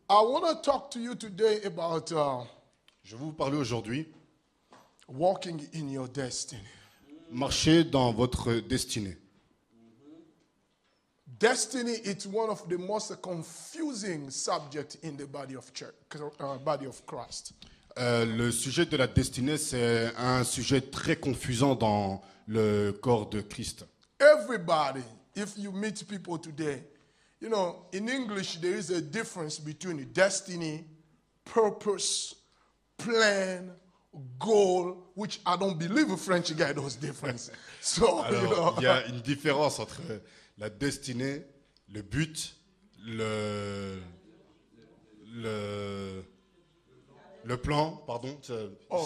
I want to talk to you today about Je vais vous parler aujourd'hui, walking in your destiny. marcher dans votre destinée. Destiny is one of the most confusing subjects in the body of church, body of Christ. Le sujet de la destinée, c'est un sujet très confusant dans le corps de Christ. Everybody, if you meet people today, you know, in English there is a difference between destiny, purpose, plan, goal, which I don't believe a French guy knows difference. So, Alors, il y a une différence entre la destinée, le but, le plan, pardon,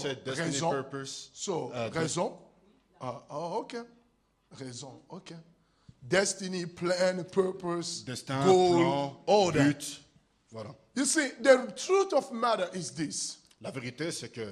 c'est destiny, raison. purpose. So, raison. Okay. Raison, okay. Destiny, plan, purpose, Destin, goal, plan, all that. but. Voilà. You see, the truth of matter is this. La vérité, c'est que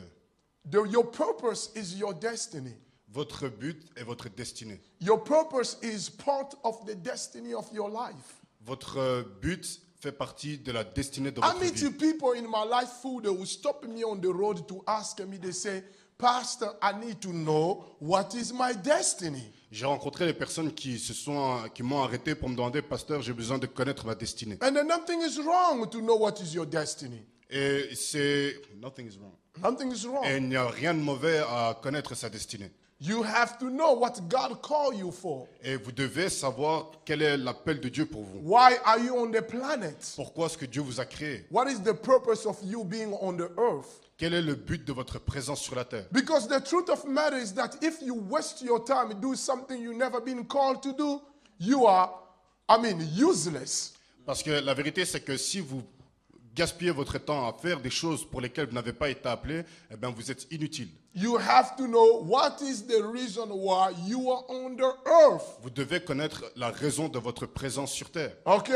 Your purpose is your destiny. votre but est votre destinée. Your purpose is part of the destiny of your life. Votre but fait partie de la destinée de I votre meet vie. people in my life who they will stop me on the road to ask me, they say, Pastor, I need to know what is my destiny. J'ai rencontré des personnes qui m'ont arrêté pour me demander, pasteur, j'ai besoin de connaître ma destinée. And then nothing is wrong to know what is your destiny. Et c'est nothing is wrong. Nothing is wrong. Et il n'y a rien de mauvais à connaître sa destinée. You have to know what God called you for. Et vous devez savoir quel est l'appel de Dieu pour vous. Why are you on the planet? Pourquoi est-ce que Dieu vous a créé? What is the purpose of you being on the earth? Quel est le but de votre présence sur la terre? Because the truth of matter is that if you waste your time and do something you've never been called to do, you are, useless. Parce que la vérité, c'est que si vous gaspillez votre temps à faire des choses pour lesquelles vous n'avez pas été appelé, eh bien vous êtes inutile. You have to know what is the reason why you are on the earth. Vous devez connaître la raison de votre présence sur terre. Okay?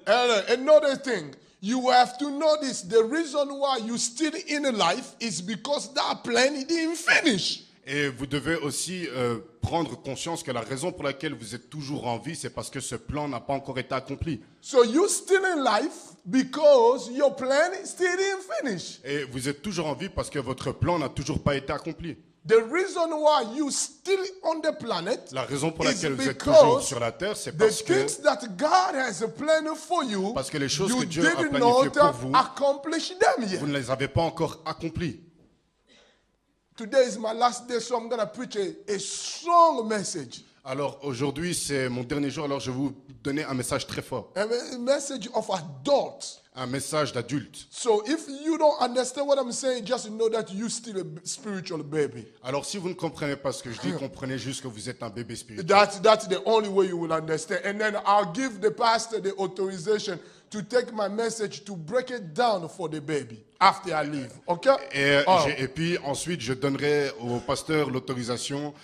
And another thing, you have to notice the reason why you still in life is because that plan didn't finish. Et vous devez aussi prendre conscience que la raison pour laquelle vous êtes toujours en vie, c'est parce que ce plan n'a pas encore été accompli. So you still in life because your plan still didn't finish. Et vous êtes toujours en vie parce que votre plan n'a toujours pas été accompli. The reason why you still on the planet La raison pour is laquelle vous êtes toujours because sur la terre, c'est the parce que things that God has planned for you, Parce que les choses you que Dieu a did planifiées not pour vous, accomplish them yet. vous ne les avez pas encore accomplies. Today is my last day, so I'm going to preach a strong message. Alors aujourd'hui, c'est mon dernier jour, alors je vais vous donner un message très fort. A message of adults. Un message d'adulte. So if you don't understand what I'm saying, just know that you're still a spiritual baby. Alors si vous ne comprenez pas ce que je dis, comprenez juste que vous êtes un bébé spirituel. That's the only way you will understand. And then I'll give the pastor the authorization to take my message to break it down for the baby after I leave. Okay? Et puis ensuite, je donnerai au pasteur l'autorisation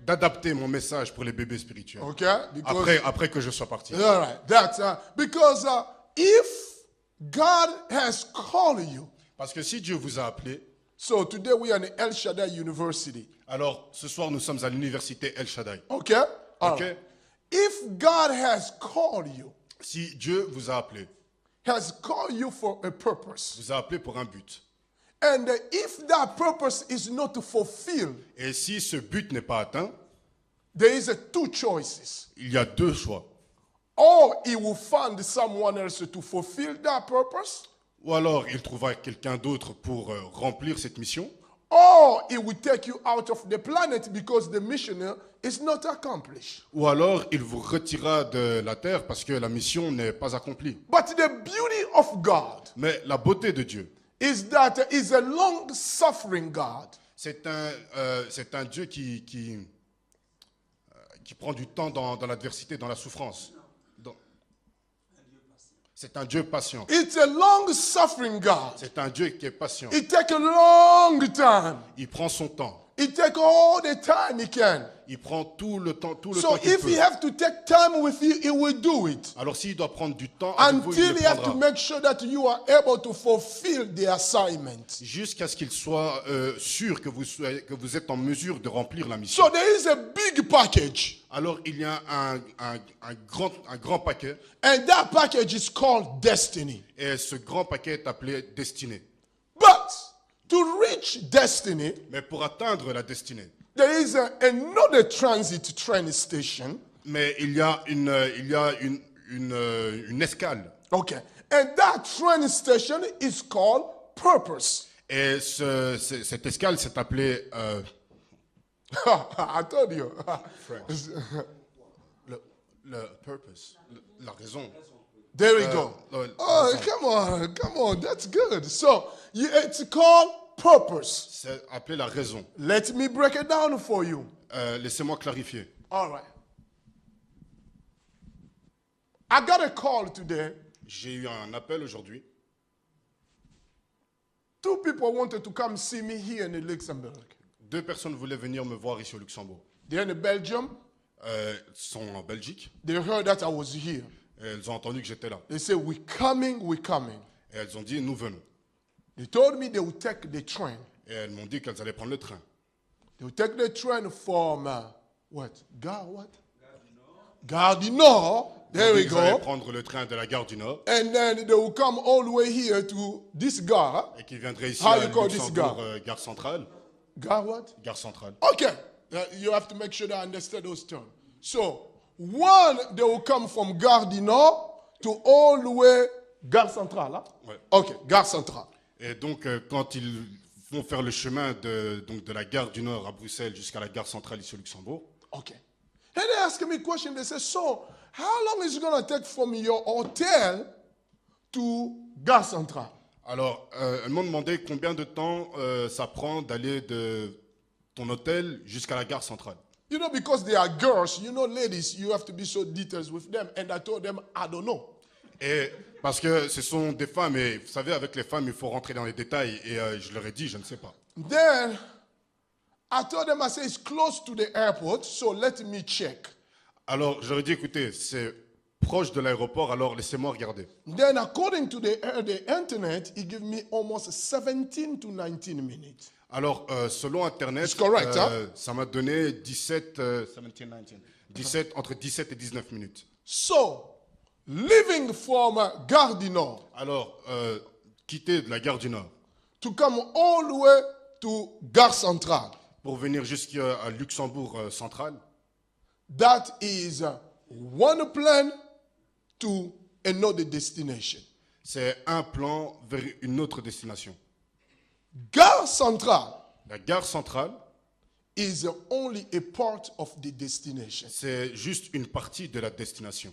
d'adapter mon message pour les bébés spirituels. Okay? Après que je sois parti. All right. That's because if God has called you. Parce que si Dieu vous a appelé, So today we are in El Shaddai University. alors ce soir nous sommes à l'université El Shaddai. Okay? All Ok? right. If God has called you, Si Dieu vous a appelé, has called you for a purpose, vous a appelé pour un but. and if that purpose is not fulfilled, Et si ce but n'est pas atteint, there is two choices. il y a deux choix. Or he will find someone else to fulfill that purpose, Ou alors il trouvera quelqu'un d'autre pour remplir cette mission, or he will take you out of the planet because the mission is not accomplished. ou alors il vous retirera de la terre parce que la mission n'est pas accomplie. But the beauty of God Mais la beauté de Dieu, is that he's a long-suffering God. c'est un Dieu qui prend du temps dans l'adversité, dans la souffrance. C'est un Dieu patient. It's a long-suffering God. C'est un Dieu qui est patient. It takes a long time. Il prend son temps. He take all the time he can. Il prend tout le temps So qu'il if peut. he have to take time with you, he will do it. Alors s'il doit prendre du temps avec vous, il Until le he have to prendra. make sure that you are able to fulfill the assignment. Jusqu'à ce qu'il soit sûr que vous êtes en mesure de remplir la mission. So there is a big package. Alors il y a un grand paquet. And that package is called destiny. Et ce grand paquet est appelé destinée. But to reach destiny, Mais pour atteindre la destinée, there is another transit train station. mais il y a une escale. Okay. And that train station is called purpose. Et cette escale s'est appelée I told you. le purpose, la raison. There we go. Oh, come on. That's good. So it's called purpose. C'est appelé la raison. Let me break it down for you. Laissez-moi clarifier. All right. I got a call today. J'ai eu un appel aujourd'hui. 2 people wanted to come see me here in Luxembourg. 2 personnes voulaient venir me voir ici au Luxembourg. They're in Belgium. Ils sont en Belgique. They heard that I was here. Et elles ont entendu que j'étais là. They said, we're coming. Et elles ont dit, nous venons. They told me they would take the train. Et elles m'ont dit qu'elles allaient prendre le train. They would take the train from, Gare du Nord. There we Ils allaient go. prendre le train de la gare du Nord And then they will come all the way here to this gare. et qui viendrait ici How à you call this Luxembourg, gare? gare centrale. Gare what? Gare centrale. Okay. You have to make sure that I understand those terms. So, one, they will come from Gare du Nord to all the way Gare Centrale. Huh? Ouais. Okay, Gare Centrale. Et donc, quand ils vont faire le chemin de la gare du Nord à Bruxelles jusqu'à la gare centrale ici au Luxembourg, Okay. And they ask me a question. They say, so, how long is it going to take from your hotel to Gare Centrale? alors elles m'ont demandé combien de temps ça prend d'aller de ton hôtel jusqu'à la gare centrale. You know, because they are girls, you know, ladies, you have to be so detailed with them. And I told them, I don't know. Et parce que ce sont des femmes, et vous savez, avec les femmes, il faut rentrer dans les détails. Et je leur ai dit, je ne sais pas. Then I told them, I said, it's close to the airport, so let me check. Alors, j'aurais dit, écoutez, c'est proche de l'aéroport, alors laissez-moi regarder. Then according to the internet, it gave me almost 17 to 19 minutes. Alors, selon Internet, It's correct, ça m'a donné 17, entre 17 et 19 minutes. So, leaving from Gare du Nord Alors, quitter de la gare du Nord to come all the way to Gare Centrale, pour venir jusqu'à Luxembourg central, that is one plan to another destination. c'est un plan vers une autre destination. Gare Centrale La gare centrale, is only a part of the destination, c'est juste une partie de la destination.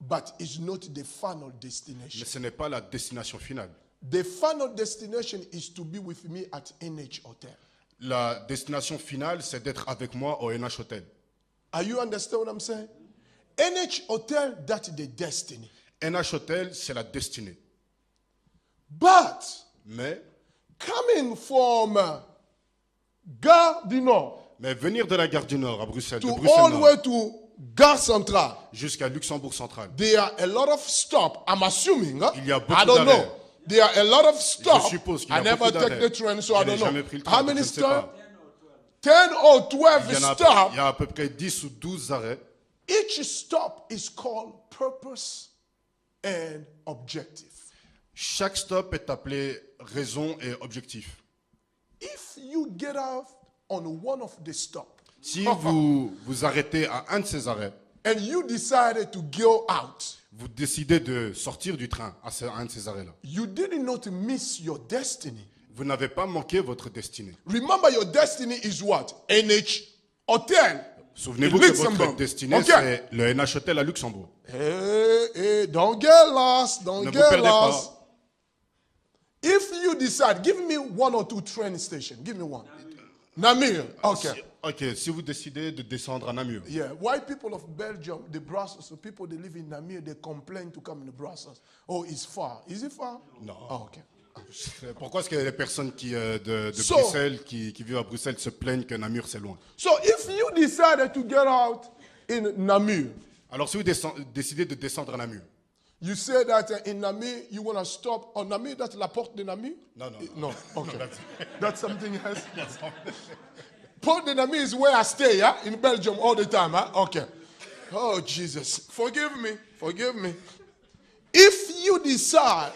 but it's not the final Mais destination. ce n'est pas la destination finale. The final destination is to be with me at NH Hotel. La destination finale, c'est d'être avec moi au NH Hotel. Are you understand what I'm saying? NH Hotel, that's the destiny. NH Hotel, c'est la destinée. But Mais coming from Gare du Nord venir de la gare du Nord à Bruxelles, de to Bruxelles all the Nord way to Gare Centrale, jusqu'à Luxembourg central, there are a lot of stops. I'm assuming. Huh? Il y a beaucoup I don't d'arrêts. know. There are a lot of stops. suppose qu'il y a I never beaucoup take d'arrêts. the train, so Je I n'ai don't know. jamais pris le train, How donc many je ne sais stops? pas. 10 or 12 Il y stops. a à peu près 10 ou 12 arrêts. Each stop is called purpose and objective. Chaque stop est appelé raison et objectif. If you get off on one of the stops Si vous vous arrêtez à un de ces arrêts, and you decided to go out, vous décidez de sortir du train à un de ces arrêts-là, you did not miss your destiny. vous n'avez pas manqué votre destinée. Remember, your destiny is what? NH Hotel. Souvenez-vous In que Luxembourg. votre destinée, Ok. c'est le NH Hotel à Luxembourg. Hey, don't get lost. Don't Ne vous get perdez pas. lost. If you decide, give me 1 or 2 train stations. Give me one. Namur. Okay. Ok, si vous décidez de descendre à Namur, Yeah. Why people of Belgium, the Brussels, the people that live in Namur, they complain to come in Brussels. Oh, it's far. Is it far? No. Oh, okay. Pourquoi est-ce que les personnes de So- Bruxelles, qui vivent à Bruxelles, se plaignent que Namur, c'est loin? So if you decided to get out in Namur, Alors, si vous décidez de descendre à Namur, you say that in Namur you want to stop. On Namur, that's la porte de Namur? No, no, No, okay. that's- That's something else. Port de Namur is where I stay, yeah? In Belgium all the time, huh? Okay. Oh, Jesus. Forgive me. Forgive me. If you decide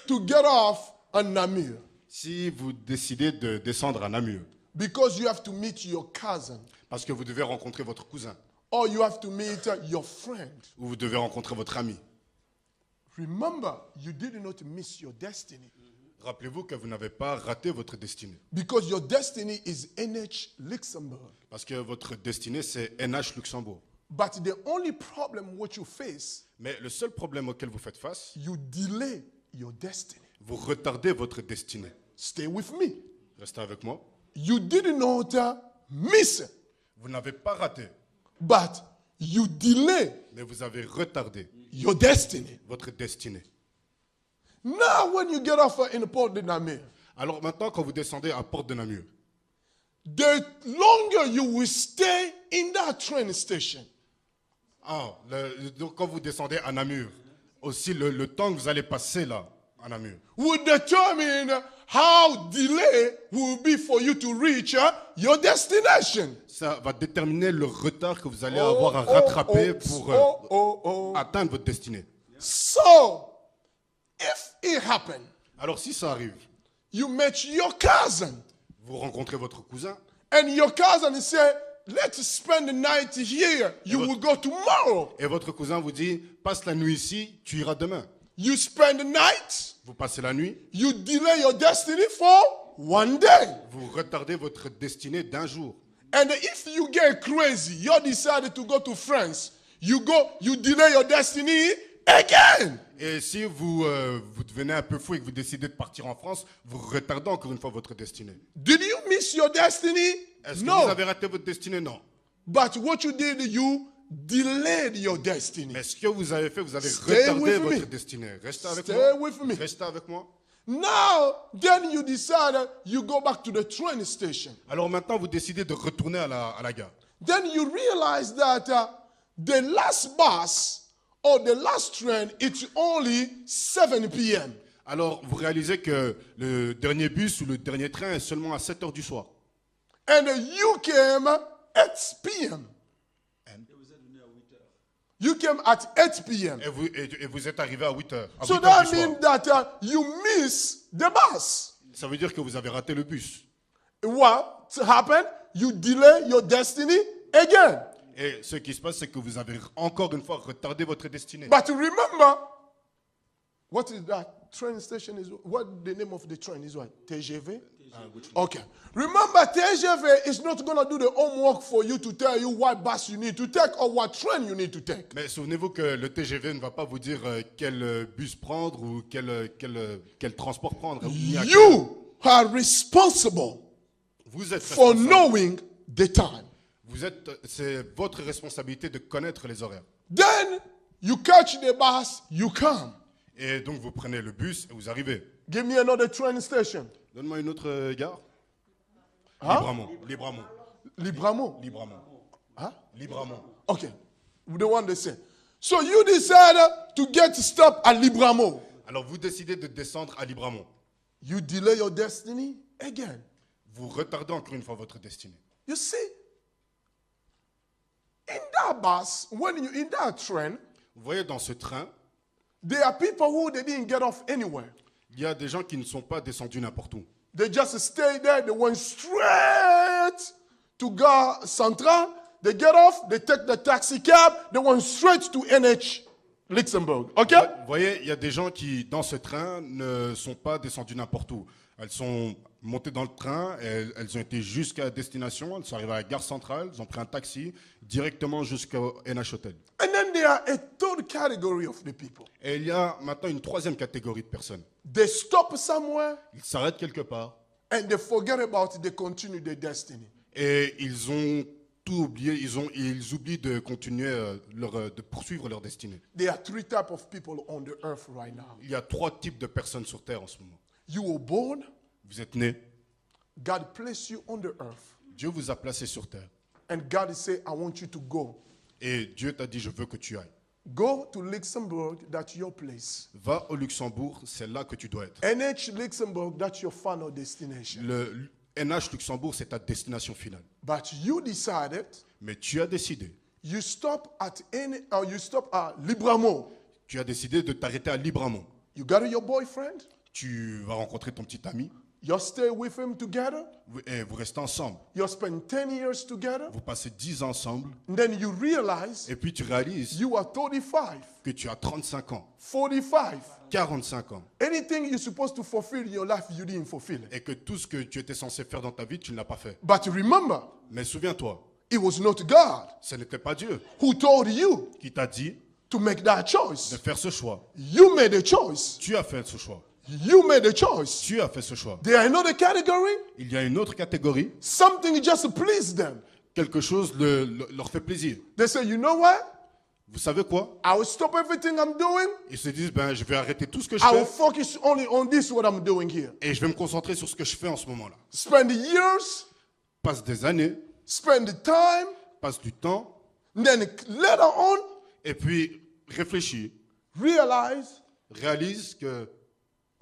to get off on Namur si vous décidez de descendre à Namur, because you have to meet your cousin parce que vous devez rencontrer votre cousin, or you have to meet your friend, ou vous devez rencontrer votre ami, remember, you did not miss your destiny rappelez-vous que vous n'avez pas raté votre destinée. because your destiny is NH Luxembourg. Parce que votre destinée, c'est NH Luxembourg. But the only problem what you face, Mais le seul problème auquel vous faites face, you delay your destiny. vous retardez votre destinée. Stay with me. Restez avec moi. You did not miss it, Vous n'avez pas raté, but you delay mais vous avez retardé your destiny. votre destinée. Now, when you get off in Port de Namur, Alors maintenant, quand vous descendez à Porte de Namur, the longer you will stay in that train station, donc quand vous descendez à Namur, aussi le temps que vous allez passer là, à Namur, will determine how delay will be for you to reach your destination. ça va déterminer le retard que vous allez avoir à rattraper pour atteindre votre destinée. So, if it happened, Alors si ça arrive, you met your cousin, vous rencontrez votre cousin, and your cousin say, let's spend the night here. You will go tomorrow. et votre cousin vous dit, passe la nuit ici, tu iras demain. You spend the night, Vous passez la nuit, you delay your destiny for one day. vous retardez votre destinée d'un jour. And if you get crazy, you decided to go to France, you delay your destiny again. Et si vous devenez un peu fou et que vous décidez de partir en France, vous retardez encore une fois votre destinée. Did you miss your destiny? Est-ce que No. vous avez raté votre destinée? Non. But what you did, you delayed your destiny. Mais ce que vous avez fait, vous avez Stay retardé with votre me. destinée. Restez avec Stay moi. with me. Restez avec moi. Now, then you decide you go back to the train station. Alors maintenant, vous décidez de retourner à la gare. Then you realize that the last bus or the last train, it's only 7 p.m. Alors vous réalisez que le dernier bus ou le dernier train est seulement à 7 heures du soir. And you came 8 p.m. You came at 8 p.m. Et vous êtes arrivé à 8 heures. À So 8 heures that du soir. means that you miss the bus. Ça veut dire que vous avez raté le bus. What happened? You delay your destiny again. Et ce qui se passe, c'est que vous avez encore une fois retardé votre destinée. But remember, what is that train station? What the name of the train is? What? TGV? Okay. Remember, TGV is not going to do the homework for you to tell you what bus you need to take or what train you need to take. Mais souvenez-vous que le TGV ne va pas vous dire quel bus prendre ou quel transport prendre. ni à quelle heure. You are responsible Vous êtes for responsable. knowing the time. C'est votre responsabilité de connaître les horaires. Then you catch the bus, you come. Et donc vous prenez le bus et vous arrivez. Give me another train station. Donne-moi une autre gare. Huh? Libramont. Libramo. Huh? Libramont. Okay. The one they say. So you decided to get stopped at Libramo. Alors vous décidez de descendre à Libramont. You delay your destiny again. Vous retardez encore une fois votre destinée. You see, in that bus, when you in that train, Vous voyez, dans ce train, there are people who they didn't get off anywhere. il y a des gens qui ne sont pas descendus n'importe où. They just stayed there. They went straight to Gare Central. They get off. They take the taxi cab. They went straight to NH Luxembourg. Okay? Vous voyez, il y a des gens qui, dans ce train, ne sont pas descendus n'importe où. Elles sont montées dans le train, elles ont été jusqu'à destination, elles sont arrivées à la gare centrale, elles ont pris un taxi directement jusqu'au NH Hotel. And then there are a third category of the people. Et il y a maintenant une troisième catégorie de personnes. They stop somewhere Ils s'arrêtent quelque part and they forget about it. They continue their destiny. et ils ont tout oublié, ils oublient de continuer, de poursuivre leur destinée. There are three types of people on the earth right now. Il y a 3 types de personnes sur Terre en ce moment. You were born, Vous êtes né, God placed you on the earth, Dieu vous a placé sur Terre. and God said, I want you to go. Et Dieu t'a dit, je veux que tu ailles. Go to Luxembourg, that's your place. Va au Luxembourg, c'est là que tu dois être. NH Luxembourg, that's your final destination. Le NH Luxembourg, c'est ta destination finale. But you decided Mais tu as décidé. you stop at Libramont. Tu as décidé de t'arrêter à Libramont. You got your boyfriend, Tu vas rencontrer ton petit ami you stay with him together, et vous restez ensemble. you spend 10 years together, Vous passez 10 ans ensemble and then you realize et puis tu réalises you are 35, que tu as 35 ans, 45. 45 ans Anything you're supposed to fulfill in your life, you didn't fulfill it. et que tout ce que tu étais censé faire dans ta vie, tu ne l'as pas fait. But remember, Mais souviens-toi, it was not God ce n'était pas Dieu who told you qui t'a dit to make that de choice. faire ce choix. You made a choice. Tu as fait ce choix. You made a choice. Tu as fait ce choix. There are another category. Il y a une autre catégorie, Something just pleased them. quelque chose leur fait plaisir. They say, you know what? Vous savez quoi? I will stop everything I'm doing. Ils se disent, ben, je vais arrêter tout ce que je I will fais focus only on this, what I'm doing here. et je vais me concentrer sur ce que je fais en ce moment-là. Spend the years, Passe des années, spend the time, passe du temps and then later on, et puis réfléchis, realize réalise que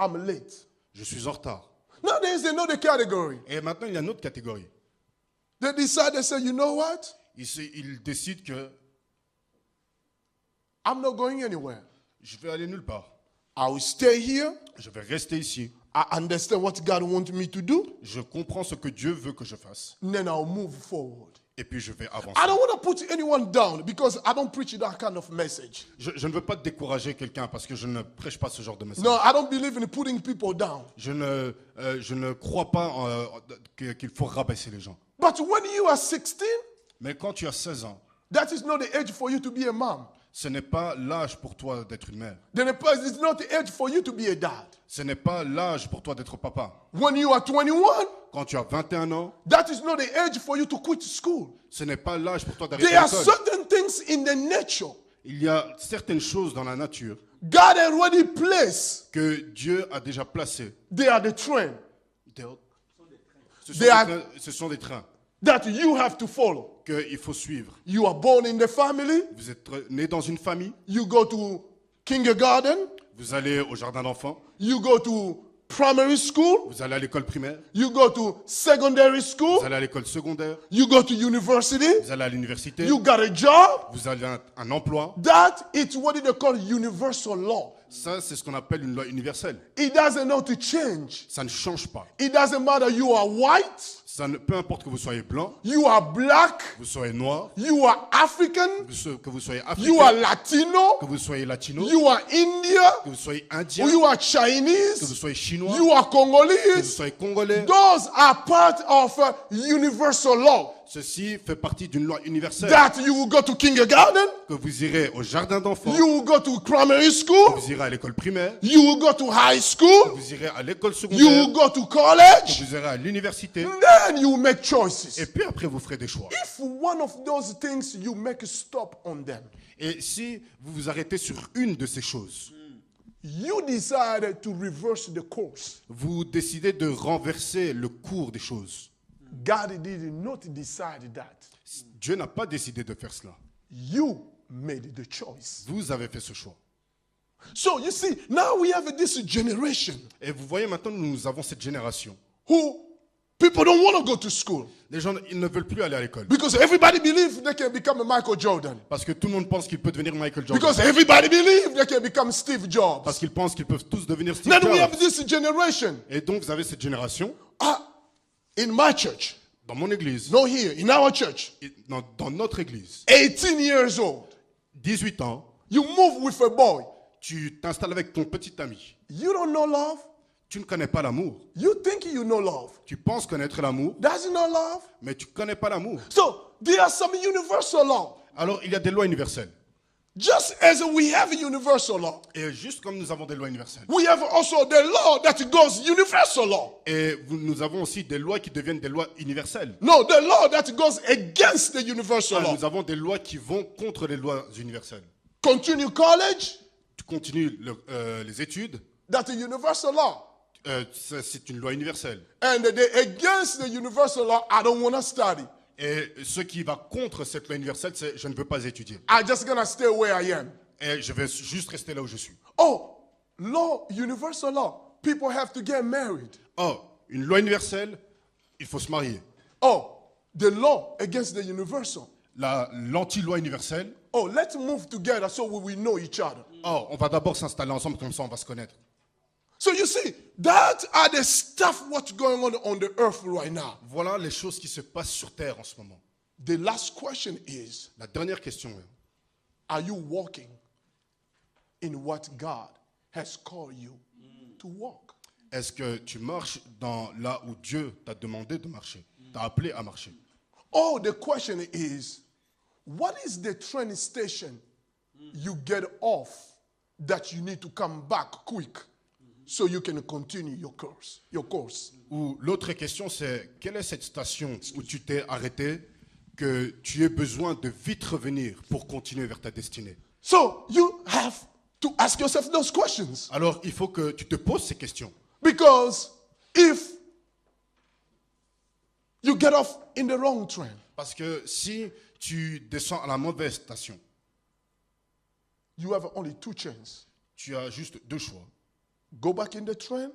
I'm late. je suis en retard. Now there's another category. Et maintenant, il y a une autre catégorie. They decide, they say, you know what? Ils décident que I'm not going anywhere. je vais aller nulle part. I will stay here. Je vais rester ici. I understand what God wants me to do. Je comprends ce que Dieu veut que je fasse. And then I'll move forward. Et puis je vais avancer. I don't want to put anyone down because I don't preach that kind of message. Je ne veux pas décourager quelqu'un parce que je ne prêche pas ce genre de message. No, I don't believe in putting people down. Je ne crois pas qu'il faut rabaisser les gens. But when you are 16, Mais quand tu as 16 ans, that is not the age for you to be a mom. ce n'est pas l'âge pour toi d'être une mère. Then it's not the age for you to be a dad. Ce n'est pas l'âge pour toi d'être papa. When you are 21, Quand tu as 21 ans, that is not the age for you to quit school. ce n'est pas l'âge pour toi d'arrêter There are l'école. certain things in the nature Il y a certaines choses dans la nature God already placed. que Dieu a déjà placées. They are the trend Ce sont des trains that you have to follow. qu'il faut suivre. You are born in the family. Vous êtes né dans une famille, You go to kindergarten. vous allez au jardin d'enfants, You go to primary school. vous allez à l'école primaire, You go to secondary school. vous allez à l'école secondaire, You go to university. vous allez à l'université, You got a job. vous avez un emploi. That is what they call universal law. Ça, c'est ce qu'on appelle une loi universelle. It doesn't know to change. Ça ne change pas. It doesn't matter you are white, Peu importe que vous soyez blanc, you are black, que vous soyez noir, you are African, que vous soyez you are africain, Latino, que vous soyez latino, you are India, que vous soyez indien, you are que vous Chinese, soyez chinois, you are que vous Congolese. soyez congolais. Those are part of universal law. Ceci fait partie d'une loi universelle. That you will go to kindergarten, Que vous irez au jardin d'enfants, you will go to primary que school, vous irez à l'école primaire, you will go to high que school, vous irez à l'école you secondaire, will go to que college, vous irez à l'université. then you will make choices. Et puis après, vous ferez des choix. If one of those things you make a stop on them, Et si vous vous arrêtez sur une de ces choses, you decided to reverse the course. vous décidez de renverser le cours des choses. God did not decide that. Dieu n'a pas décidé de faire cela. You made the choice. Vous avez fait ce choix. So you see, now we have this generation Et vous voyez maintenant, nous avons cette génération. who people don't want to go to school Les gens, ils ne veulent plus aller à l'école. because everybody believes they can become a Michael Jordan. Parce que tout le monde pense qu'il peut devenir Michael Jordan. Because everybody believes they can become Steve Jobs. Parce qu'ils pensent qu'ils peuvent tous devenir Steve Then we have Jobs. this generation. Et donc, vous avez cette génération, In my church, dans mon église, not here, in our church, dans notre église, 18 years old, 18 ans, you move with a boy. tu t'installes avec ton petit ami. You don't know love. Tu ne connais pas l'amour. You think you know love. Tu penses connaître l'amour, That's not love. mais tu ne connais pas l'amour. So there are some universal law. Alors, il y a des lois universelles. Just as we have a universal law, Et juste comme nous avons des lois universelles, we have also the law that goes universal law. et nous avons aussi des lois qui deviennent des lois universelles. No, the law that goes against the universal law. Nous avons des lois qui vont contre les lois universelles. Continue college, Tu continues les études, that's a universal law. c'est une loi universelle. And against the universal law, I don't want to study. Et ce qui va contre cette loi universelle, c'est je ne veux pas étudier. I'm just going to stay where I am. Et je vais juste rester là où je suis. Oh, law, universal law. People have to get married. Oh, une loi universelle, il faut se marier. Oh, the law against the universal. L'anti-loi universelle, Oh, let's move together so we will know each other. oh, on va d'abord s'installer ensemble, comme ça on va se connaître. So you see, that are the stuff what's going on the earth right now. Voilà les choses qui se passent sur Terre en ce moment. The last question is, La dernière question est, are you walking in what God has called you to walk? est-ce que tu marches dans là où Dieu t'a demandé de marcher, t'a appelé à marcher? Oh, the question is, what is the train station you get off that you need to come back quick so you can continue your course? Ou l'autre question c'est, quelle est cette station où tu t'es arrêté, que tu aies besoin de vite revenir pour continuer vers ta destinée? So you have to ask yourself those questions. Alors il faut que tu te poses ces questions. Because if you get off in the wrong train, Parce que si tu descends à la mauvaise station, you have only two chances. tu as juste deux choix. Go back in the train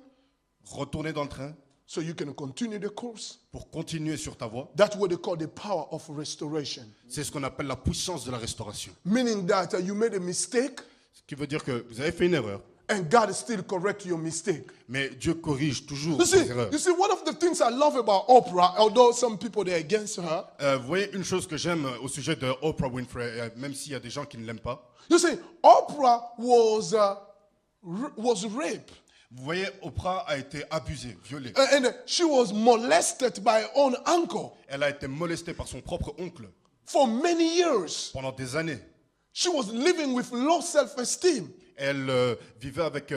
Retourner dans le train so you can continue the course. pour continuer sur ta voie. That's what they call the power of restoration. C'est ce qu'on appelle la puissance de la restauration. Meaning that you made a mistake Ce qui veut dire que vous avez fait une erreur, and God still correct your mistake. mais Dieu corrige toujours You les erreurs. see, one of the things I love about Oprah, although some people they're against her, Vous voyez, une chose que j'aime au sujet de Oprah Winfrey, même s'il y a des gens qui ne l'aiment pas, you see, Oprah was raped. vous voyez, Oprah a été abusée, violée. And she was molested by her own uncle Elle a été molestée par son propre oncle for many years. pendant des années. She was living with low self-esteem. Elle vivait avec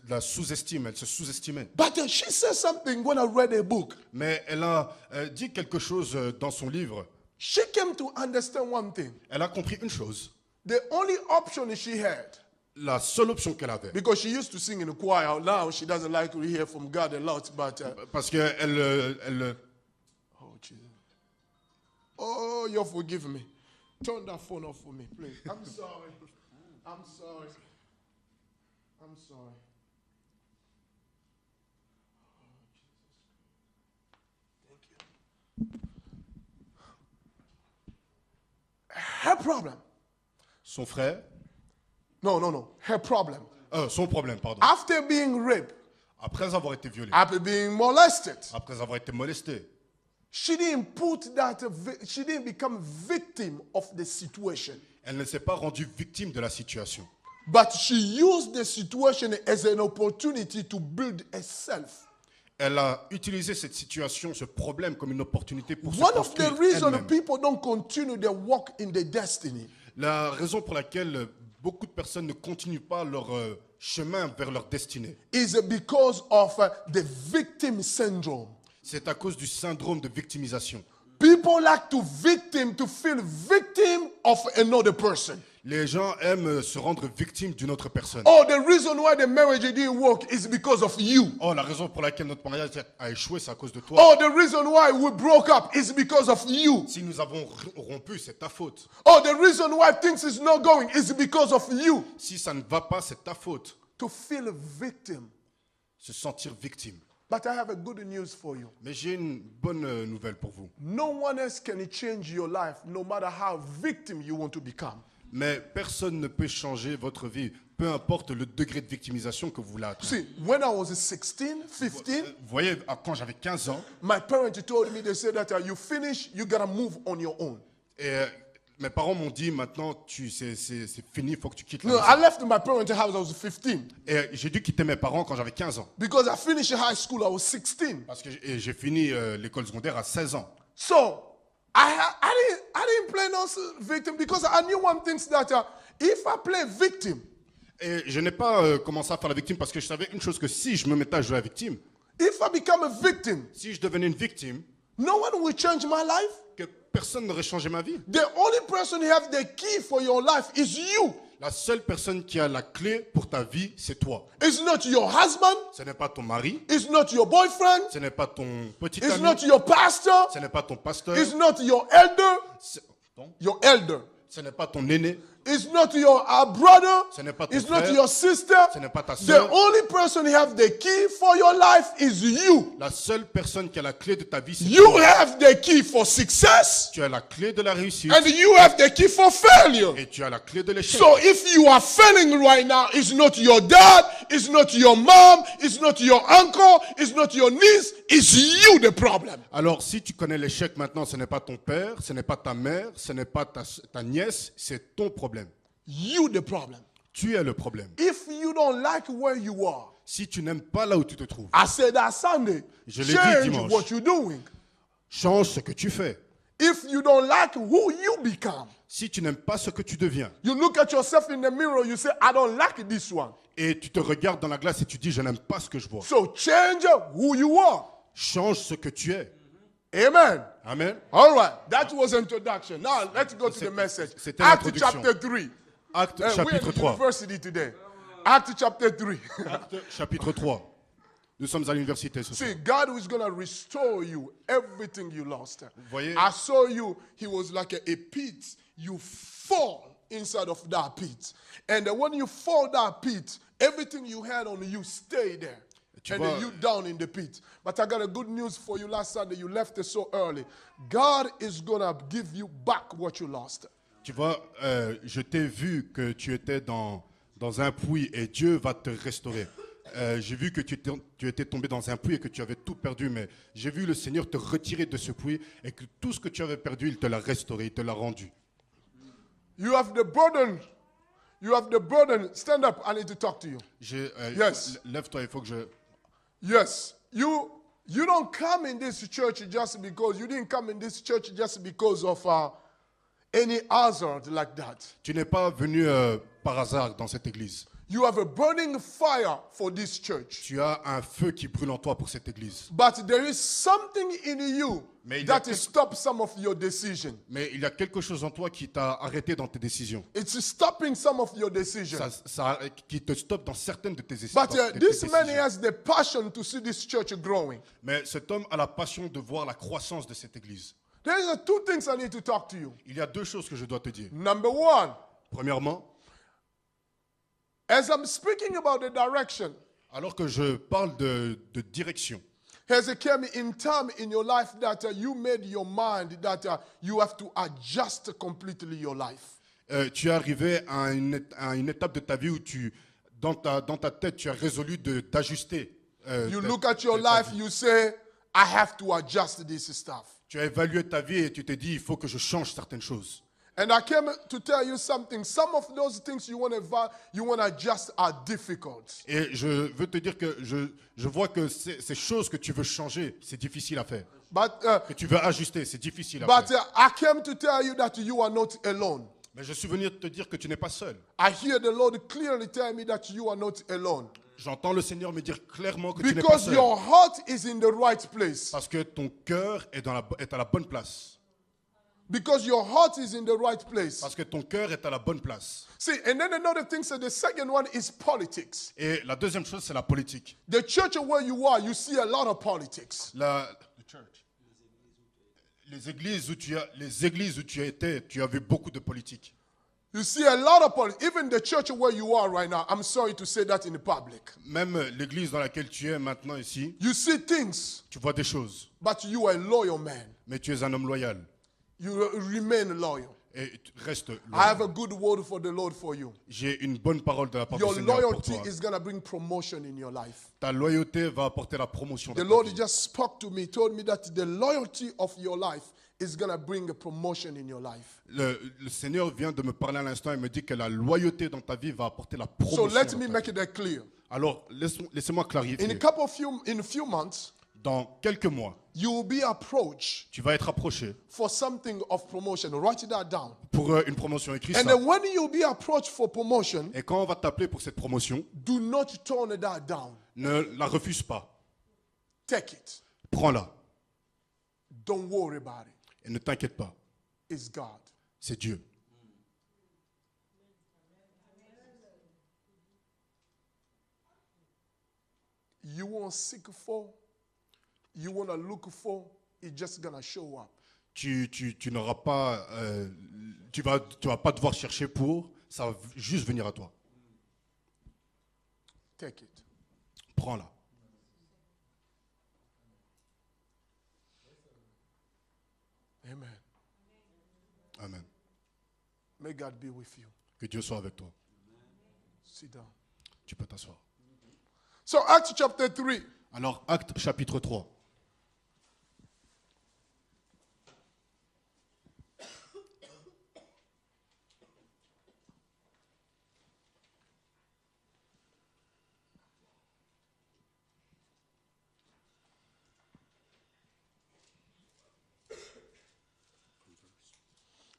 la sous-estime, elle se sous-estimait. But she said something when I read a book. Mais elle a dit quelque chose dans son livre. She came to understand one thing. Elle a compris une chose. The only option she had, La seule option qu'elle avait, because she used to sing in the choir. Now she doesn't like to hear from God a lot, but parce qu'elle oh Jesus, oh, you forgive me. Turn that phone off for me, please. I'm sorry. I'm sorry. I'm sorry. Thank you. Her problem. son frère, No. Her problem. son problème, pardon, After being raped, après avoir été violée, after being molested, après avoir été molestée, she didn't become victim of the situation. elle ne s'est pas rendue victime de la situation. But she used the situation as an opportunity to build herself. Elle a utilisé cette situation, ce problème, comme une opportunité pour se One of the construire reasons elle-même. people don't continue their walk in their destiny La raison pour laquelle beaucoup de personnes ne continuent pas leur chemin vers leur destinée, is because of the victim syndrome. c'est à cause du syndrome de victimisation. People like to feel victim of another person. Les gens aiment se rendre victimes d'une autre personne. Oh, the reason why the marriage didn't work is because of you. Oh, la raison pour laquelle notre mariage a échoué, c'est à cause de toi. Oh, the reason why we broke up is because of you. Si nous avons rompu, c'est ta faute. Oh, the reason why things is not going is because of you. Si ça ne va pas, c'est ta faute. To feel a victim. Se sentir victime. But I have a good news for you. Mais j'ai une bonne nouvelle pour vous. No one else can change your life, no matter how victim you want to become. Mais personne ne peut changer votre vie, peu importe le degré de victimisation que vous voulez atteindre. See, when I was 16, 15, Vous voyez, quand j'avais 15 ans, my parents told me, they said that you finish, you gotta move on your own. et mes parents m'ont dit, maintenant, c'est fini, il faut que tu quittes la No, maison. I left my parents' house, I was 15. Et j'ai dû quitter mes parents quand j'avais 15 ans. Because I finished high school, I was 16. Parce que j'ai fini l'école secondaire à 16 ans. So, I didn't play no victim because I knew one thing that if I play victim, Et je n'ai pas commencé à faire la victime parce que je savais une chose, que si je me mettais à jouer la victime, if I become a victim, si je devenais une victime, no one will change my life. que personne n'aurait changé ma vie. The only person who have the key for your life is you. La seule personne qui a la clé pour ta vie, c'est toi. It's not your husband. Ce n'est pas ton mari, It's not your boyfriend. ce n'est pas ton petit It's ami, not your pastor. ce n'est pas ton pasteur, It's not your elder. non, Your elder. ce n'est pas ton aîné, It's not your brother. ce n'est pas ton It's not frère, your sister. ce n'est pas ta The sœur. only person who have the key for your life is you. La seule personne qui a la clé de ta vie, c'est You toi. have the key for success, Tu as la clé de la réussite and you have the key for failure. et tu as la clé de l'échec. So if you are failing right now, it's not your dad, it's not your mom, it's not your uncle, it's not your niece, it's you the problem. Alors, si tu connais l'échec maintenant, ce n'est pas ton père, ce n'est pas ta mère, ce n'est pas ta nièce, c'est ton problème. You the problem. Tu es le problème. If you don't like where you are, Si tu n'aimes pas là où tu te trouves, I said that Sunday, Je l'ai dit change dimanche. what you're doing. change ce que tu fais. If you don't like who you become, Si tu n'aimes pas ce que tu deviens, you look at yourself in the mirror, you say, I don't like this one. et tu te regardes dans la glace et tu dis, je n'aime pas ce que je vois. So change who you are. Change ce que tu es. Amen. Amen. All right, that was introduction. Now let's go to the message. C'était Acts l'introduction. chapter 3. Acte We're in chapitre the 3. university today. Acts chapter 3. Acte chapitre 3. Nous sommes à l'université ce soir. See, God is going to restore you everything you lost. voyez? I saw you, he was like a pit. You fall inside of that pit. And when you fall that pit, everything you had on you stay there. Tu And vois- then you down in the pit. But I got a good news for you last Sunday. You left it so early. God is going to give you back what you lost. Tu vois, je t'ai vu que tu étais dans un puits et Dieu va te restaurer. J'ai vu que tu étais tombé dans un puits et que tu avais tout perdu, mais j'ai vu le Seigneur te retirer de ce puits et que tout ce que tu avais perdu, il te l'a restauré, il te l'a rendu. You have the burden. You have the burden. Stand up. I need to talk to you. Yes. Lève-toi, il faut que je... Yes, you don't come in this church just because you didn't come in this church just because of any hazard like that. Tu n'es pas venu par hasard dans cette église. You have a burning fire for this church. Tu as un feu qui brûle en toi pour cette église. But there is something in you Mais il y a that stops some of your decision. Mais il y a quelque chose en toi qui t'a arrêté dans tes décisions. It's stopping some of your decision. Qui te stoppe dans certaines de tes But this man décisions. has the passion to see this church growing. Mais cet homme a la passion de voir la croissance de cette église. There's two things I need to talk to you. Il y a deux choses que je dois te dire. Number one, Premièrement, as I'm speaking about the direction, alors que je parle de direction, has it come in time in your life that you made your mind that you have to adjust completely your life? tu es arrivé à une étape de ta vie où dans ta tête, tu as résolu d'ajuster. You look at your life, you say, I have to adjust this stuff. Tu as évalué ta vie et tu t'es dit, il faut que je change certaines choses. And I came to tell you something. Some of those things you want to adjust are difficult. Et je veux te dire que je vois que ces choses que tu veux changer, c'est difficile à faire. But Que tu veux ajuster, c'est difficile à but faire. I came to tell you that you are not alone. Mais je suis venu te dire que tu n'es pas seul. I hear the Lord clearly tell me that you are not alone. J'entends le Seigneur me dire clairement que tu n'es pas Because seul. your heart is in the right place. Parce que ton cœur est à la bonne place. Because your heart is in the right place. Parce que ton cœur est à la bonne place. See, and then another thing, so the second one is politics. Et la deuxième chose, c'est la politique. The church where you are, you see a lot of politics. Les églises où tu étais, tu as vu beaucoup de politique. You see a lot of politics. Even the church where you are right now, I'm sorry to say that in public. Même l'église dans laquelle tu es maintenant ici, You see things, tu vois des choses. but you are a loyal man. Mais tu es un homme loyal. You remain loyal. Et tu restes I loyal. have a good word for the Lord for you. J'ai une bonne parole de la part du Your Seigneur pour loyalty toi. is going to bring promotion in your life. Ta loyauté va apporter la promotion de The ta Lord vie. just spoke to me, told me that the loyalty of your life is going to bring a promotion in your life. Le Seigneur vient de me parler à l'instant et me dit que la loyauté dans ta vie va apporter la So promotion. let dans me ta make vie. it clear. Alors, laissez-moi clarifier. In a few months, dans quelques mois, you will be approached tu vas être approché for something of promotion. Write that down. pour une promotion. Écris And ça. then when you be approached for promotion, Et quand on va t'appeler pour cette promotion, do not turn that down. ne la refuse pas. Take it. Prends-la Don't worry about it. et ne t'inquiète pas. It's God. C'est Dieu. You want to seek for, you want to look for, it's just going to show up. Tu n'auras pas, tu vas pas devoir chercher pour, ça va juste venir à toi. Take it. Prends-la. Amen. Amen. May God be with you. Que Dieu soit avec toi. Sit down. Tu peux t'asseoir. So Acts chapter 3. Alors, Acte chapitre 3.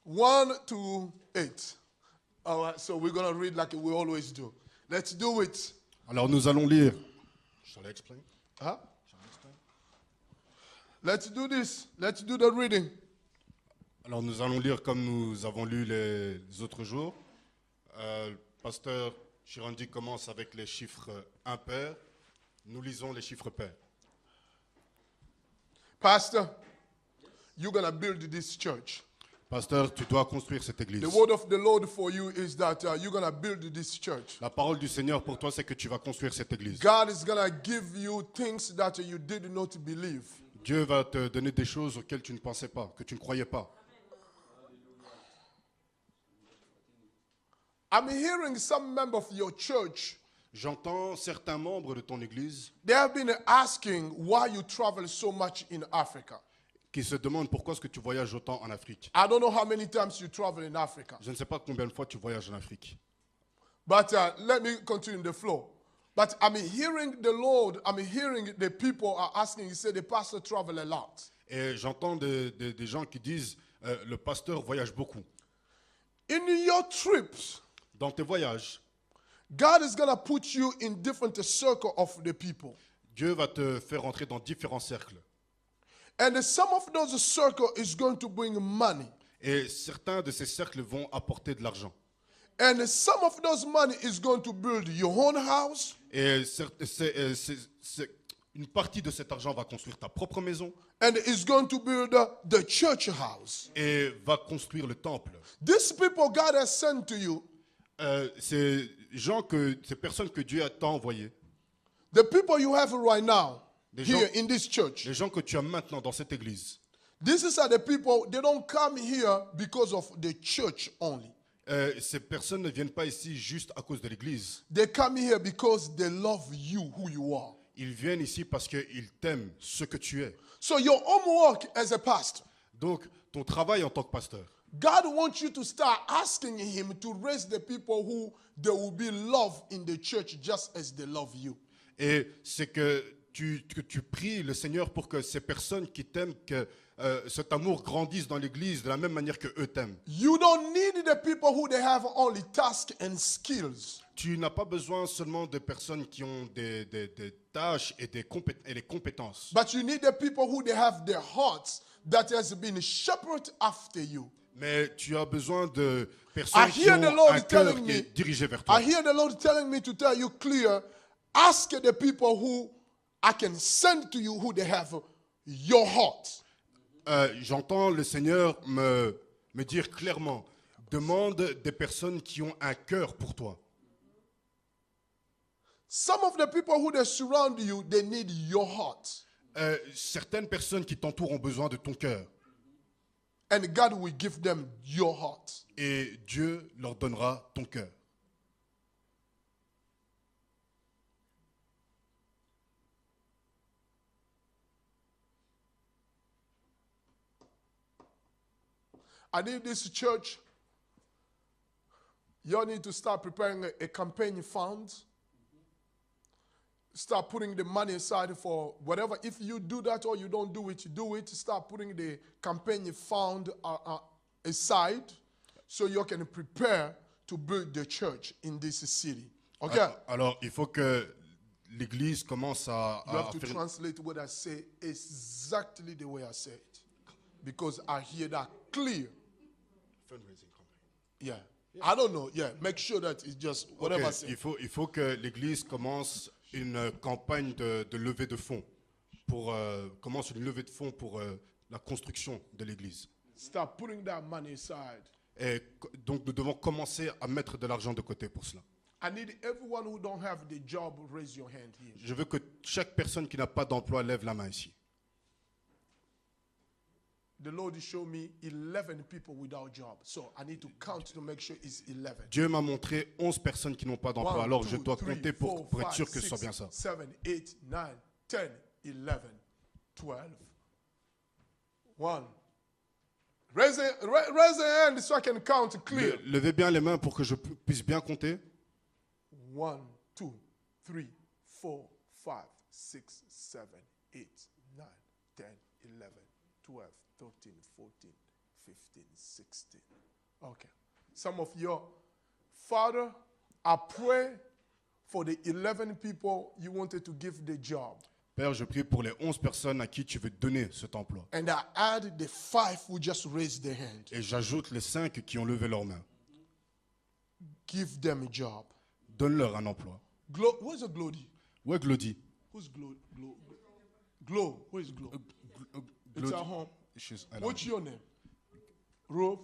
One to 8. All right, so we're going to read like we always do. Let's do it. Alors, nous allons lire. Shall I explain? Huh? Let's do this. Let's do the reading. Alors, nous allons lire comme nous avons lu les autres jours. Pasteur Chirandi commence avec les chiffres impairs. Nous lisons les chiffres pairs. Pastor, you're going to build this church. Pasteur, tu dois construire cette église. The word of the Lord for you is that you're going to build this church. La parole du Seigneur pour toi, c'est que tu vas construire cette église. God is going to give you things that you did not believe. Dieu va te donner des choses auxquelles tu ne pensais pas, que tu ne croyais pas. I'm hearing some members of your church. J'entends certains membres de ton église They have been asking why you travel so much in Africa. qui se demandent pourquoi est-ce que tu voyages autant en Afrique. I don't know how many times you travel in Africa. Je ne sais pas combien de fois tu voyages en Afrique. But let me continue the flow. But I'm hearing the Lord, I'm hearing the people are asking, he said the pastor travel a lot. Et j'entends des gens qui disent, le pasteur voyage beaucoup. In your trips, Dans tes voyages, God is going to put you in different circle of the people. Dieu va te faire entrer dans différents cercles. And some of those circle is going to bring money. Et certains de ces cercles vont apporter de l'argent. And some of those money is going to build your own house. Et une partie de cet argent va construire ta propre maison And is going to build the church house. et va construire le temple. These people God has sent to you, Ces personnes que Dieu t'a envoyées, the people you have right now Des here gens- in this church. les gens que tu as maintenant dans cette église, These are the people, they don't come here because of the church only. ces personnes ne viennent pas ici juste à cause de l'église. They come here because they love you, who you are. Ils viennent ici parce qu'ils t'aiment, ce que tu es. So your homework as a pastor, Donc, ton travail en tant que pasteur, God wants you to start asking him to raise the people who they will be loved in the church just as they love you. et c'est que tu pries le Seigneur pour que ces personnes qui t'aiment, que cet amour grandisse dans l'église de la même manière que eux t'aiment. You don't need the people who they have only tasks and skills. Tu n'as pas besoin seulement de personnes qui ont des tâches et des compétences. But you need the people who they have their hearts that has been shepherded after you. Mais tu as besoin de personnes I qui hear ont the Lord un cœur telling qui me- est dirigé vers toi. I hear the Lord telling me to tell you clear, ask the people who I can send to you who they have your heart. J'entends le Seigneur me dire clairement, demande des personnes qui ont un cœur pour toi. Some of the people who they surround you, they need your heart. Certaines personnes qui t'entourent ont besoin de ton cœur. And God will give them your heart. Et Dieu leur donnera ton cœur. I need this church. You all need to start preparing a campaign fund start putting the money aside for whatever. If you do that or you don't do it, start putting the campaign fund aside so you can prepare to build the church in this city. Okay? Alors, il faut que l'Église commence You have to faire... translate what I say exactly the way I say it. Because I hear that clear. Fundraising campaign. Yeah. I don't know. Yeah. Make sure that it's just whatever I say. Il faut que l'Église commence une campagne de levée de fonds. Commence une levée de fonds pour la construction de l'Église. Start putting that money aside. Et donc, nous devons commencer à mettre de l'argent de côté pour cela. I need everyone who don't have the job, raise your hand here. Je veux que chaque personne qui n'a pas d'emploi lève la main ici. The Lord showed me 11 people without job. So I need to count to make sure it's 11. Dieu m'a montré 11 personnes qui n'ont pas d'emploi. 1, Alors, 2, je dois 3, compter 4, pour être sûr 5, que ce soit bien ça. 7, 8, 9, 10, 11, 12. 1. Raise a hand so I can count clear. Levez bien les mains pour que je puisse bien compter. 1, 2, 3, 4, 5, 6, 7, 8, 9, 10, 11, 12, 13, 14, 15, 16. Okay. Some of your Father, I pray for the 11 people you wanted to give the job. Père, je prie pour les 11 personnes à qui tu veux donner cet emploi. And I add the 5 who just raised their hand. Et j'ajoute les 5 qui ont levé leurs mains. Give them a job. Donne-leur un emploi. Where's the Glody? Où est Glody? Who's Glo? Who is Glo? It's at home. What's your name? Rove.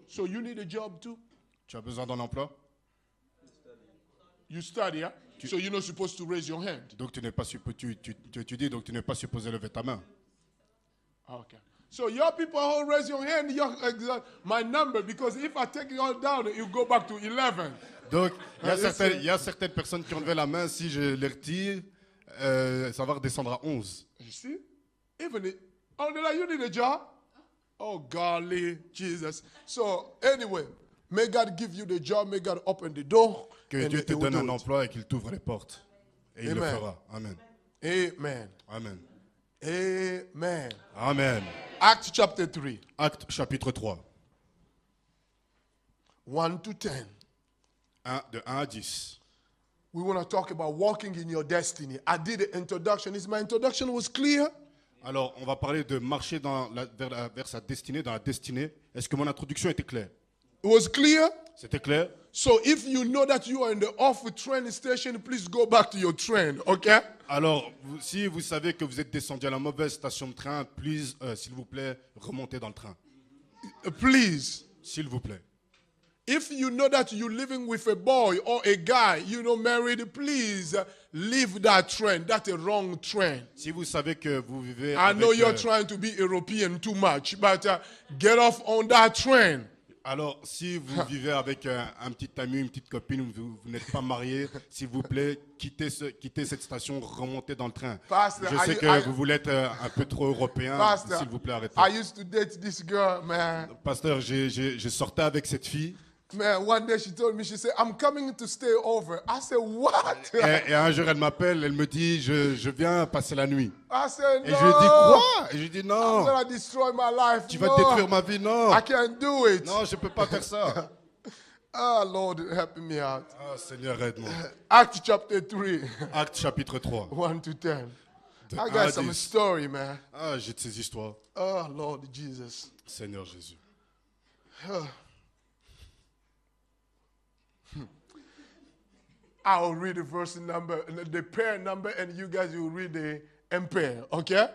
So you need a job too? Tu as besoin d'un emploi? You study, yeah? So you're not supposed to raise your hand. Donc tu n'es pas supposé, tu étudies, donc tu n'es pas supposé lever ta main. Okay. So your people who raise your hand, my number, because if I take it all down, you go back to 11. Donc il y a certaines personnes qui ont levé la main. Si je les retire, ça va redescendre à 11. You see? Even it, you need a job. Oh, golly, Jesus. So anyway, may God give you the job. May God open the door. Que Dieu te donne un emploi et qu'il t'ouvre les portes. Et il le fera. Amen. Amen. Amen. Amen. Amen. Acts chapter 3. Acte chapitre 3. 1 to 10. De 1 à 10. We want to talk about walking in your destiny. I did the introduction. Is my introduction was clear? Alors, on va parler de marcher vers sa destinée, dans la destinée. Est-ce que mon introduction était claire? It was clear? C'était clair? So if you know that you are in the off train station, please go back to your train, okay? Alors, si vous savez que vous êtes descendu à la mauvaise station de train, s'il vous plaît, remontez dans le train. Please. S'il vous plaît. If you know that you're living with a boy or a guy, married, please leave that train. That's a wrong train. Si vous savez que vous vivez I know you're trying to be European too much, but get off on that train. Alors, si vous vivez avec un petit ami, une petite copine, vous n'êtes pas marié, s'il vous plaît, quittez cette station, remontez dans le train. Pastor, je sais que vous voulez être un peu trop européen, s'il vous plaît, arrêtez. I used to date this girl, man. Pasteur, j'ai sorti avec cette fille. Man, one day she told me, she said, I'm coming to stay over. I said, what? Et un jour, elle m'appelle, elle me dit, je viens passer la nuit. I said, no. Et je lui dis, quoi? Et je lui dis, non. I'm gonna destroy my life. Tu vas détruire ma vie, non. I can't do it. Non, je ne peux pas faire ça. Ah, Lord, help me out. Ah, Seigneur, aide-moi. Acts chapter 3. Acte chapitre 3. 1 to 10. De I 1 got à some 10. story, man. Ah, j'ai de ces histoires. Oh, Lord Jesus. Seigneur Jésus. I'll read the verse number, the pair number, and you guys will read the impair, okay?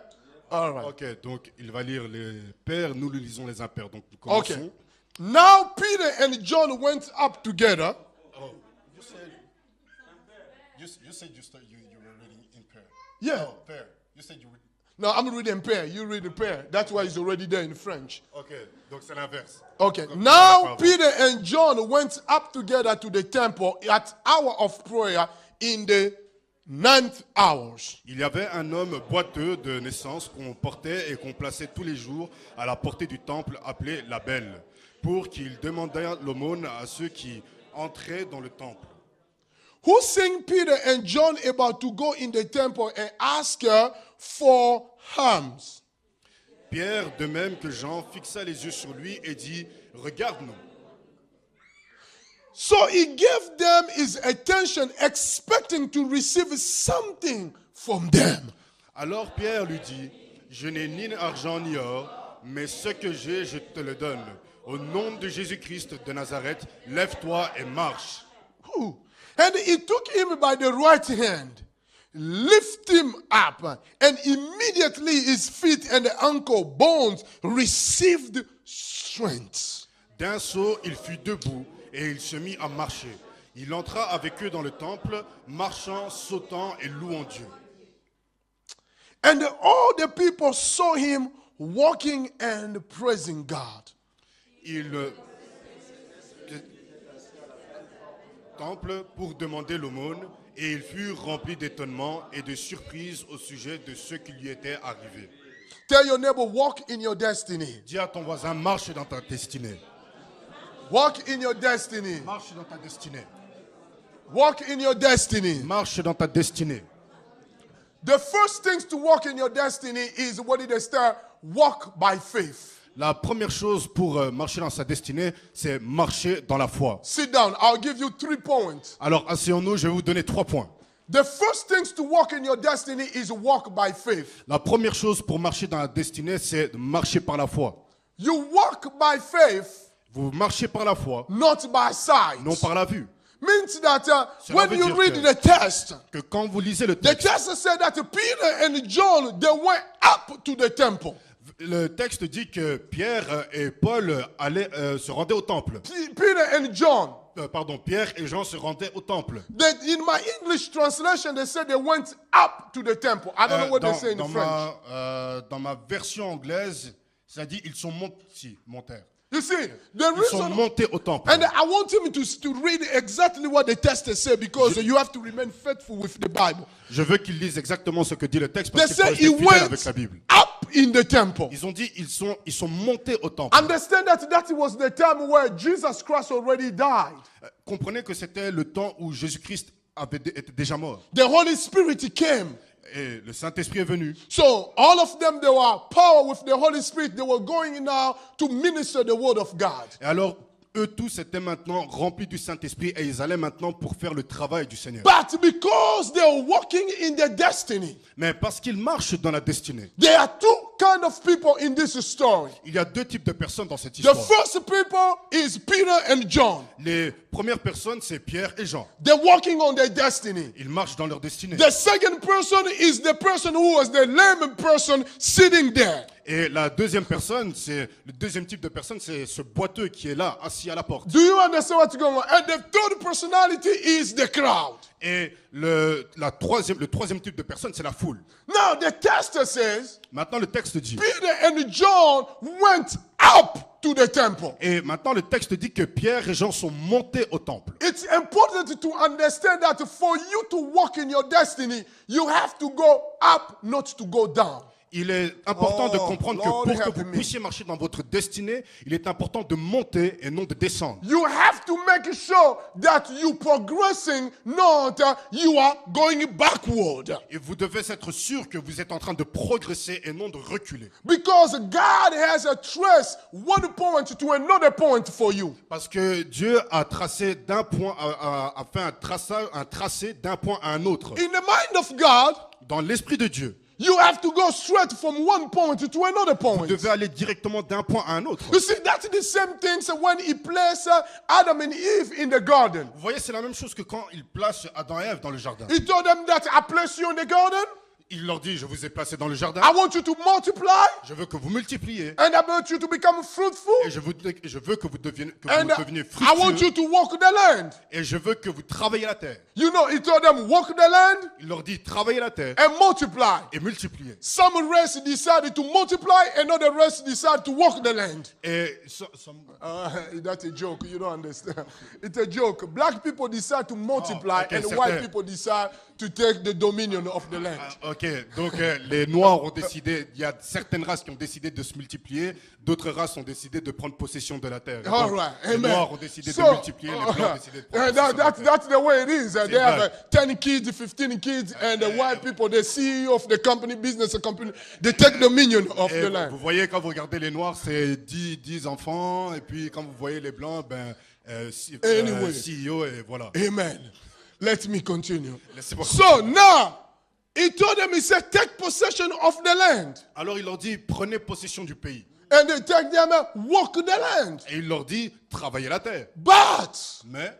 All right. Ok, donc il va lire les pairs, nous lisons les impairs. Donc nous commençons. Okay. Now Peter and John went up together. Oh, you said you were reading in pair. Yeah. Oh, pair. You said you were... No, I'm reading pair. You read the pair. That's why it's already there in French. Ok, donc c'est l'inverse. Okay. Now Peter and John went up together to the temple at hour of prayer in the 9th hour. Il y avait un homme boiteux de naissance qu'on portait et qu'on plaçait tous les jours à la portée du temple appelé la Belle, pour qu'il demandât l'aumône à ceux qui entraient dans le temple. who seen Peter and John about to go in the temple and ask for alms. Pierre, de même que Jean, fixa les yeux sur lui et dit, regarde-nous. So he gave them his attention, expecting to receive something from them. Alors Pierre lui dit, je n'ai ni argent ni or, mais ce que j'ai, je te le donne. Au nom de Jésus-Christ de Nazareth, lève-toi et marche. Ooh. And he took him by the right hand, lift him up, and immediately his feet and the ankle bones received strength. D'un saut, il fut debout et il se mit à marcher. Il entra avec eux dans le temple, marchant, sautant et louant Dieu. And all the people saw him walking and praising God. Il temple pour demander l'aumône et il fut rempli d'étonnement et de surprise au sujet de ce qui lui était arrivé. Tell your neighbor, walk in your destiny. Dis à ton voisin, marche dans ta destinée. Walk in your destiny. Marche dans ta destinée. Walk in your destiny. Marche dans ta destinée. The first things to walk in your destiny is what did they start? Walk by faith. La première chose pour marcher dans sa destinée, c'est marcher dans la foi. Sit down. I'll give you 3 points. Alors, asseyons-nous, je vais vous donner 3 points. The first things to walk in your destiny is walk by faith. La première chose pour marcher dans la destinée, c'est de marcher par la foi. You walk by faith, Vous marchez par la foi, not by sight. non par la vue. Means that Cela when veut you dire read que- the text, Que quand vous lisez le the texte, text said that Peter and John, they went up to the temple. le texte dit que Pierre et Paul se rendaient au temple. Peter and John. Pierre et Jean se rendaient au temple. In my English translation, they said they went up to the temple. I don't know what they say in French. Dans ma version anglaise, ça dit ils sont montèrent. You see, the Ils sont reason, montés au temple. and I want him to read exactly what the text says because you have to remain faithful with the Bible. Je veux qu'ils lisent exactement ce que dit le texte They parce qu'il faut say he rester fidèle went avec la Bible. up in the temple. Ils ont dit ils sont montés au temple. Understand that was the time where Jesus Christ already died. Comprenez que c'était le temps où Jésus-Christ était déjà mort. The Holy Spirit came. Et le Saint-Esprit est venu. So all of them, they were power with the Holy Spirit. They were going now to minister the word of God. Et alors, eux tous étaient maintenant remplis du Saint-Esprit et ils allaient maintenant pour faire le travail du Seigneur. But because they are walking in their destiny, Mais parce qu'ils marchent dans la destinée, there are 2 kinds of people in this story. il y a 2 types de personnes dans cette The histoire. first people is Peter and John. Les premières personnes, c'est Pierre et Jean. They're walking on their destiny. Ils marchent dans leur destinée. The second person is the person who was the lame person sitting there. Et la deuxième personne, c'est le deuxième type de personne, c'est ce boiteux qui est là, assis à la porte. Do you understand what's going on? And the third personality is the crowd. Et le troisième type de personne, c'est la foule. Now the text says Maintenant, le texte dit. Peter and John went up to the temple. Et maintenant, le texte dit que Pierre et Jean sont montés au temple. It's important to understand that for you to walk in your destiny, you have to go up, not to go down. Il est important de comprendre Lord que pour que help vous me. puissiez marcher dans votre destinée, il est important de monter et non de descendre. You have to make sure that you progressing, not you are going backward. Et vous devez être sûr que vous êtes en train de progresser et non de reculer. Because God has a trace one point to another point for you. Parce que Dieu a tracé d'un point, a fait un tracé d'un point à un autre. In the mind of God, Dans l'esprit de Dieu, you have to go straight from one point to another vous point. devez aller directement d'un point à un autre. You see, that's the same thing so when he placed Adam and Eve in the garden. Vous voyez, c'est la même chose que quand il place Adam et Ève dans le jardin. He told them that I placed you in the garden. Il leur dit, je vous ai placé dans le jardin, I want you to multiply je veux que vous multipliez, and I want you to become fruitful. et je veux que vous deveniez And deveniez I want fructueux, you to walk the land. et je veux que vous travaillez la terre. You know, he told them, walk the land Il leur dit, travaillez la terre and multiply. et multipliez. Some race decided to multiply, another race decided to walk the land. Et That's a joke. You don't understand. It's a joke. Black people decide to multiply, okay, and certain. white people decide to take the dominion of the land. ok, Ok, donc les Noirs ont décidé, il y a certaines races qui ont décidé de se multiplier, d'autres races ont décidé de prendre possession de la terre. Et All donc, right, les amen. Noirs ont décidé So, de multiplier, les Blancs ont décidé de prendre possession de la terre. that's the way it is. They have exact. 10 kids, 15 kids, and the white people, the CEO of the company, business company, they take dominion of Et the vous land. voyez, quand vous regardez les Noirs, c'est 10 enfants, et puis quand vous voyez les Blancs, Anyway. CEO, et voilà. Amen. Let me continue. Laissez-moi So now, he told them, he said, take possession of the land. Alors il leur dit, prenez possession du pays. And they take them and walk the land. Et il leur dit, travaillez la terre. But Mais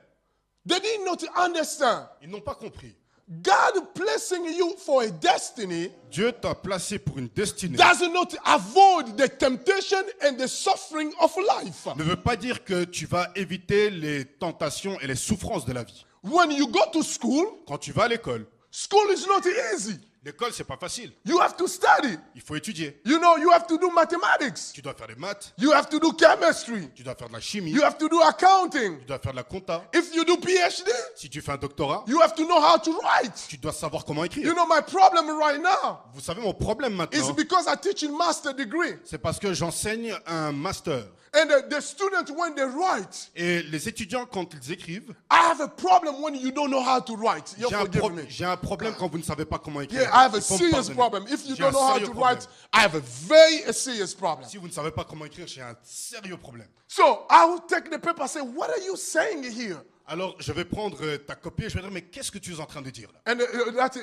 they did not understand. ils n'ont pas compris. God placing you for a destiny Dieu t'a placé pour une destinée. does not avoid the temptation and the suffering of life. Ne veut pas dire que tu vas éviter les tentations et les souffrances de la vie. When you go to school, Quand tu vas à l'école, school is not easy. l'école c'est pas facile. You have to study. Il faut étudier. You know, you have to do mathematics. Tu dois faire des maths, You have to do chemistry. tu dois faire de la chimie, You have to do accounting. tu dois faire de la compta. If you do PhD, Si tu fais un doctorat, you have to know how to write. tu dois savoir comment écrire. You know, my problem right now Vous savez, mon problème is maintenant, because I teach in master degree. c'est parce que j'enseigne un master. And the students, when they write, Et les étudiants, quand ils écrivent, I have a problem when you don't know how to write. You forgive me. j'ai un problème quand vous ne savez pas comment écrire. Yeah, I have a Il faut me serious pardonner. problem. If you J'ai don't un know how sérieux to problème. write, I have a very serious problem. Si vous ne savez pas comment écrire, j'ai un sérieux problème. So I will take the paper and say, what are you saying here? Alors, je vais prendre ta copie et je vais dire, mais qu'est-ce que tu es en train de dire là? And that's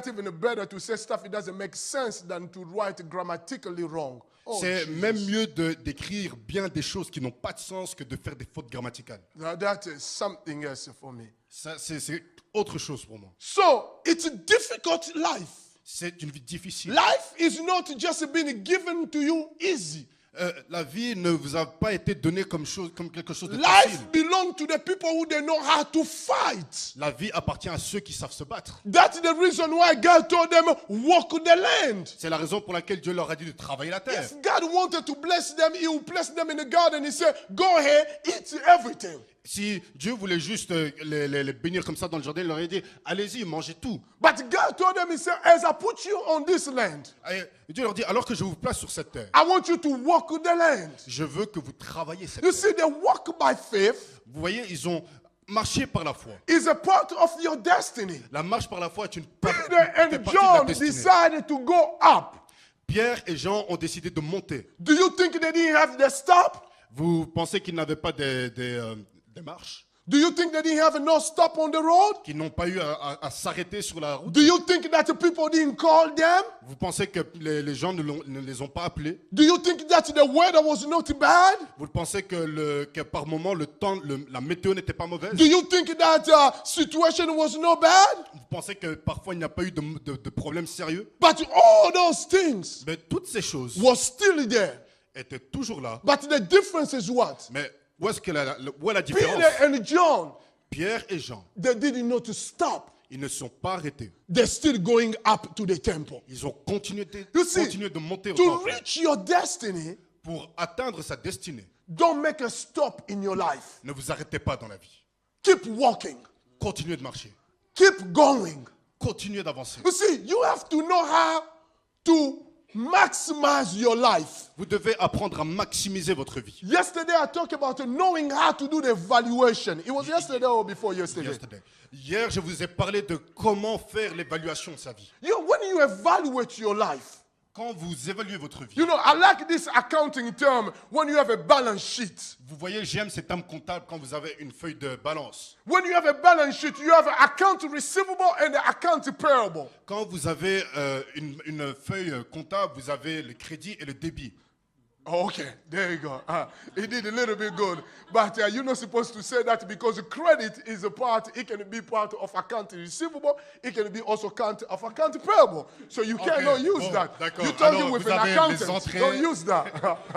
even better to say stuff it doesn't make sense than to write grammatically wrong. Oh, C'est Jesus. même mieux d'écrire bien des choses qui n'ont pas de sens que de faire des fautes grammaticales. Now that is something else for me. Ça, c'est autre chose pour moi. So it's a difficult life. C'est une vie difficile. Life is not just being given to you easy. La vie ne vous a pas été donnée comme quelque chose de Life facile. belongs to the people who they know how to fight. La vie appartient à ceux qui savent se battre. That's the reason why God told them, walk the land. C'est la raison pour laquelle Dieu leur a dit de travailler la terre. If God wanted to bless them, he would place them in the garden. He said, go ahead, eat everything. Si Dieu voulait juste les bénir comme ça dans le jardin, il leur aurait dit, allez-y, mangez tout. But God told them, he said, as I put you on this land, Et Dieu leur dit, alors que je vous place sur cette terre, I want you to walk the land. je veux que vous travailliez cette You terre. see, the walk by faith Vous voyez, ils ont marché par la foi. is a part of your destiny. La marche par la foi est une Peter fait and partie de la John destinée. decided to go up. Pierre et Jean ont décidé de monter. Do you think they didn't have the stop? Vous pensez qu'ils n'avaient pas des marches? Do you think they didn't have no stop on the road? Qu'ils n'ont pas eu à s'arrêter sur la route? Do you think that the people didn't call them? Vous pensez que les gens ne les ont pas appelés? Do you think that the weather was not bad? Vous pensez que par moment la météo n'était pas mauvaise? Do you think that situation was not bad? Vous pensez que parfois il n'y a pas eu de problème sérieux? But all those things Mais toutes ces choses was still there. étaient toujours là. But the difference is what? Mais où est la différence? Peter and John, Pierre et Jean, they did not stop. ils ne sont pas arrêtés. They're still going up to the temple. Ils ont continué You see, de monter au to temple reach your destiny, pour atteindre sa destinée. don't make a stop in your life. Ne vous arrêtez pas dans la vie. Keep walking. Continuez de marcher. Keep going. Continuez d'avancer. You see, you have to know how to maximize your life. Vous devez apprendre à maximiser votre vie. Yesterday, I talked about knowing how to do the evaluation. It was yesterday or before yesterday. Hier, je vous ai parlé de comment faire l'évaluation de sa vie. When you evaluate your life, Quand vous évaluez votre vie, you know, I like this accounting term when you have a balance sheet. vous voyez, j'aime ces termes comptables quand vous avez une feuille de balance. When you have a balance sheet, you have an account receivable and an account payable. Quand vous avez une feuille comptable, vous avez le crédit et le débit. Oh, okay, there you go. He did a little bit good. But you're not supposed to say that because credit is a part, it can be part of account receivable, it can be also account of account payable. So you cannot use bon, that. d'accord. You talking Alors, with vous an avez les accountant. entrées. Don't use that.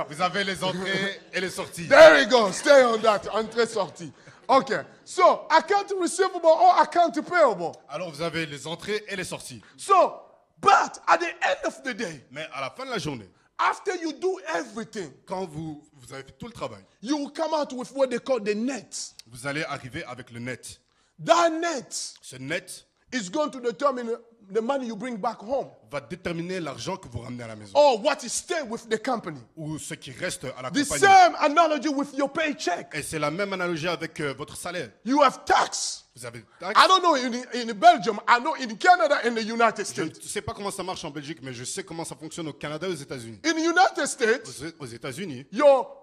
Vous avez les entrées et les sorties. There you go. Stay on that. Entrée sortie. Okay. So account receivable or account payable. Alors vous avez les entrées et les sorties. So, but at the end of the day, Mais à la fin de la journée, after you do everything, quand vous avez fait tout le travail, you will come out with what they call the net. vous allez arriver avec le net. That net Ce net is going to determine the money you bring back home. va déterminer l'argent que vous ramenez à la maison. Or what is staying with the company. Ou ce qui reste à la The compagnie. same analogy with your paycheck. Et c'est la même analogie avec votre salaire. You have tax. Vous avez taxe. I don't know in Belgium. I know in Canada and the United Je ne States. sais pas comment ça marche en Belgique, mais je sais comment ça fonctionne au Canada et aux États-Unis. In the United States, Aux États-Unis, your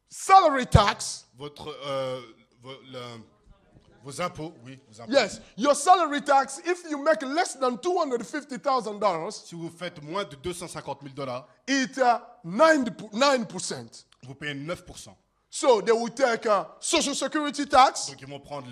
salary tax, vos impôts, oui, vos impôts. yes, your salary tax, if you make less than $250,000, Si vous faites moins de 250 000 $, it's 9%. vous payez 9%. So they will take social security tax, Donc ils vont prendre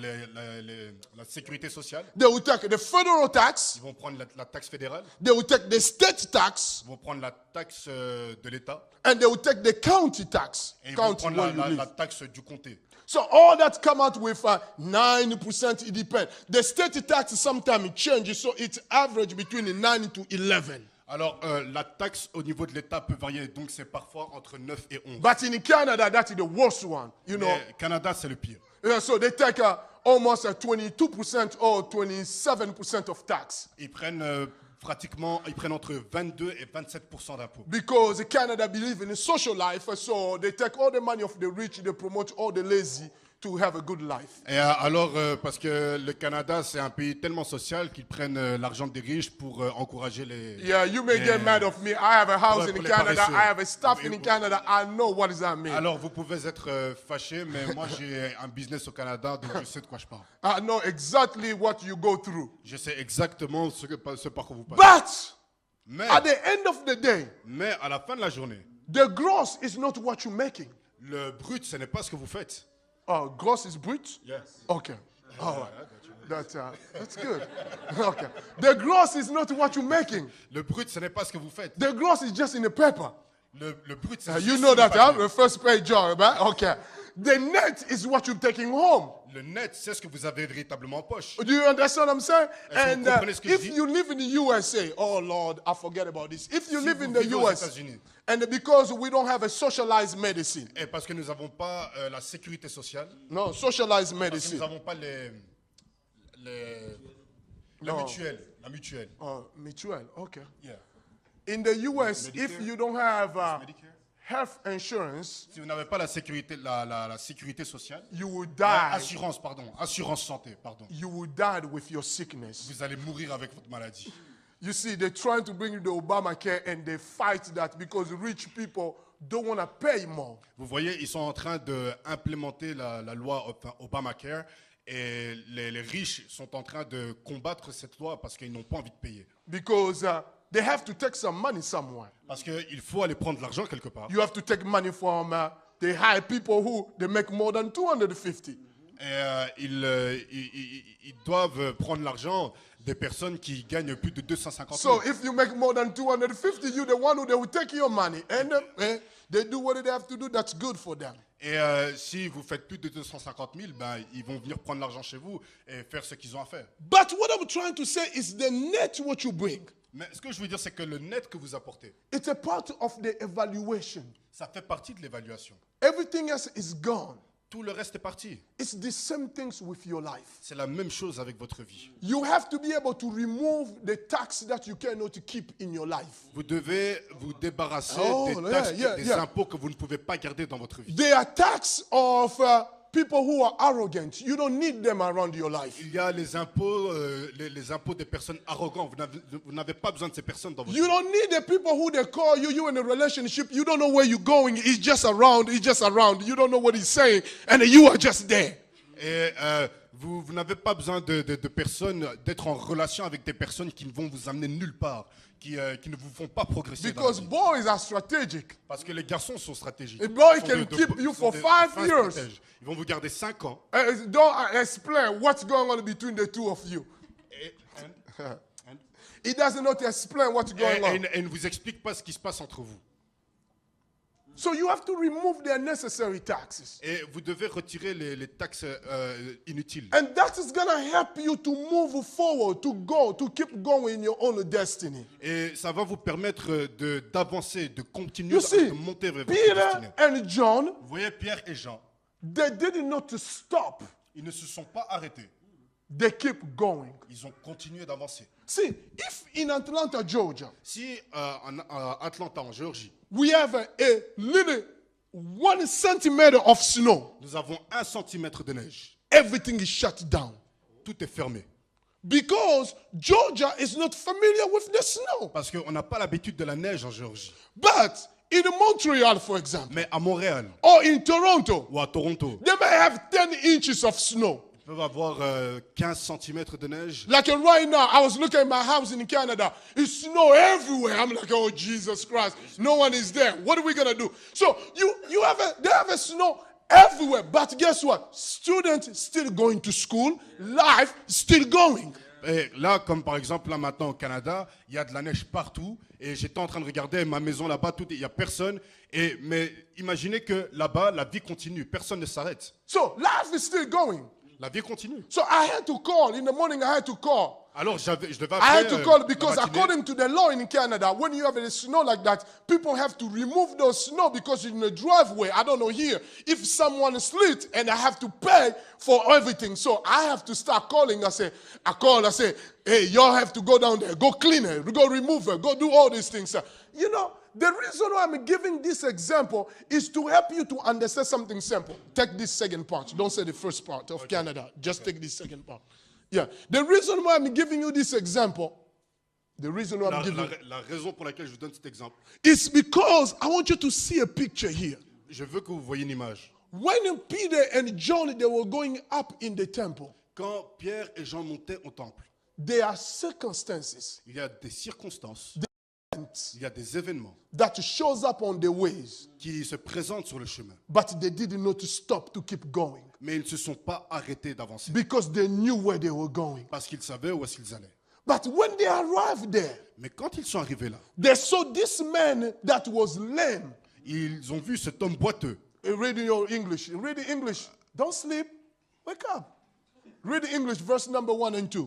la sécurité sociale, they will take the federal tax, ils vont prendre la taxe fédérale, they will take the state tax, ils vont prendre la taxe de l'État and they will take the county tax. et ils vont County prendre where you la live. taxe du comté. So all that come out with 9%, it depends. The state tax sometimes it changes, so it's average between 9 to 11. Alors la taxe au niveau de l'État peut varier, donc c'est parfois entre 9 et 11. But in Canada, that is the worst one, you know. Mais Canada, c'est le pire. Yeah, so they take almost 22% or 27% of tax. Ils prennent entre 22 et 27% d'impôts. Because Canada believes in a social life, so they take all the money of the rich, they promote all the lazy to have a good life. Et alors, parce que le Canada, c'est un pays tellement social qu'ils prennent l'argent des riches pour encourager les... Yeah, you may get mad of me. I have a house Pour in les Canada. paresseux. I have a staff Oui, in Canada. I know what does that mean. Alors, vous pouvez être fâché, mais moi, j'ai un business au Canada, donc je sais de quoi je parle. I know exactly what you go through. Je sais exactement ce par quoi vous passez. But Mais, at the end of the day, mais à la fin de la journée, the gross is not what you're making. le brut, ce n'est pas ce que vous faites. Oh, gross is brut? Yes. Okay. All right. That's good. Okay. The gross is not what you're making. Le brut, ce n'est pas ce que vous faites. The gross is just in the paper. Le brut, c'est You juste know sur le that, huh? papier. The first page job, right? Okay. The net is what you're taking home. Le net, c'est ce que vous avez véritablement en poche. Do you understand what I'm saying? Est-ce que vous comprenez ce que je If dis? you live in the USA, oh Lord, I forget about this. If you Si live vous in the vivez aux US, États-Unis, and because we don't have a socialized medicine, et parce que nous n'avons pas la sécurité sociale, no, socialized parce que medicine. nous n'avons pas la No. mutuelle. La mutuelle. Mutual, okay. Yeah. In the US, Medicare. if you don't have Medicare. health insurance, Si vous n'avez pas la sécurité, la sécurité sociale, you will die. assurance santé, pardon, You will die with your sickness. vous allez mourir avec votre maladie. You see, they're trying to bring the Obamacare and they fight that because rich people don't want to pay more. Vous voyez, ils sont en train d'implémenter la loi Obamacare et les riches sont en train de combattre cette loi parce qu'ils n'ont pas envie de payer. Because they have to take some money somewhere. Parce qu'il faut aller prendre de l'argent quelque part. You have to take money from the high people who they make more than 250. Et ils doivent prendre l'argent des personnes qui gagnent plus de 250 000. So if you make more than 250, you're the one who they will take your money. And they do what they have to do. That's good for them. Et si vous faites plus de 250 000, ben, ils vont venir prendre l'argent chez vous et faire ce qu'ils ont à faire. But what I'm trying to say is the net what you bring. Mais ce que je veux dire, c'est que le net que vous apportez, It's a part of the evaluation. ça fait partie de l'évaluation. Everything else is gone. Tout le reste est parti. It's the same things with your life. C'est la même chose avec votre vie. You have to be able to remove the tax that you cannot keep in your life. Vous devez vous débarrasser Oh, des taxes, des yeah. impôts que vous ne pouvez pas garder dans votre vie. They are tax of people who are arrogant. You don't need them around your life. Il y a les impôts des personnes arrogantes. Vous n'avez pas besoin de ces personnes dans votre You vie. don't need the people who they call you. You in a relationship. You don't know where you're going. He's just around. He's just around. You don't know what he's saying, and you are just there. Et vous n'avez pas besoin de personnes, d'être en relation avec des personnes qui ne vont vous amener nulle part, qui ne vous font pas progresser. Dans la Because vie. boys are strategic. Parce que les garçons sont stratégiques. A boy Ils sont can keep you for sont 5 fins years. stratèges. Ils vont vous garder 5 ans. Don't explain what's going on between the two of you. He does not explain what's going on. Et ne vous explique pas ce qui se passe entre vous. So you have to remove the unnecessary taxes. Et vous devez retirer les taxes inutiles. And that is going to help you to move forward, to keep going in your own destiny. Et ça va vous permettre d'avancer, de continuer, You see, de monter vers votre Peter destinée. and John, Vous voyez, Pierre et Jean, they did not stop. ils ne se sont pas arrêtés. They keep going. Ils ont continué d'avancer. See, if in Atlanta, Georgia, Si à Atlanta, en Géorgie, we have a little 1 centimeter of snow, nous avons 1 centimètre de neige, everything is shut down. tout est fermé. Because Georgia is not familiar with the snow. Parce qu'on n'a pas l'habitude de la neige en Géorgie. But in Montreal, for example, Mais à Montréal or in Toronto, ou à Toronto, they may have 10 inches of snow. ils peuvent avoir 15 centimètres de neige. Like right now, I was looking at my house in Canada. It's snow everywhere. I'm like, oh, Jesus Christ. No one is there. What are we going to do? So they have a snow everywhere. But guess what? Students still going to school. Life still going. Et là, comme par exemple, là maintenant au Canada, il y a de la neige partout. Et j'étais en train de regarder ma maison là-bas, il n'y a personne. Mais imaginez que là-bas, la vie continue. Personne ne s'arrête. So life is still going. La vie continue. So I had to call. In the morning, I had to call. Alors je devais I had appeler to call la because matinée. according to the law in Canada, when you have a snow like that, people have to remove those snow because in the driveway, I don't know here, if someone slid and I have to pay for everything. So I have to start calling. I say, hey, y'all have to go down there, go clean it, go remove it, go do all these things. You know, the reason why I'm giving this example is to help you to understand something simple. Take this second part. Don't say the first part of Canada. Just take this second part. Yeah. The reason why I'm giving you this example, the reason why I'm giving La raison pour laquelle je vous donne cet exemple, is because I want you to see a picture here. je veux que vous voyez une image. When Peter and John, they were going up in the temple, Quand Pierre et Jean montaient au temple, there are circumstances il y a des circonstances, il y a des événements that shows up on the ways, qui se présentent sur le chemin. but they did not stop to keep going Mais ils ne se sont pas arrêtés d'avancer because they knew where they were going. parce qu'ils savaient où est-ce qu'ils allaient. But when they arrived there, Mais quand ils sont arrivés là, they saw this man that was lame. ils ont vu cet homme boiteux. Read in your English. Read the English. Don't sleep. Wake up. Read the English, verse number 1 and 2.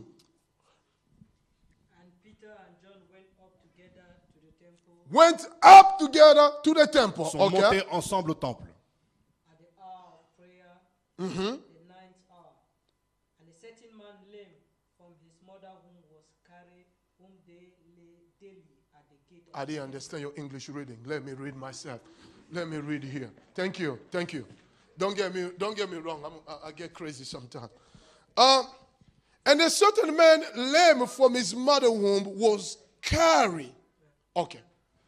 And Peter and John went up together to the temple Went up together to the temple. Ils sont Okay. montés ensemble au temple. at the hour of prayer, the 9th hour. And a certain man lame from his mother whom was carried, whom they lay daily at the gate of I didn't understand your English reading. Let me read myself. Let me read here. Thank you. Thank you. Don't get me wrong. I get crazy sometimes. And a certain man lame from his mother womb was carried. Okay.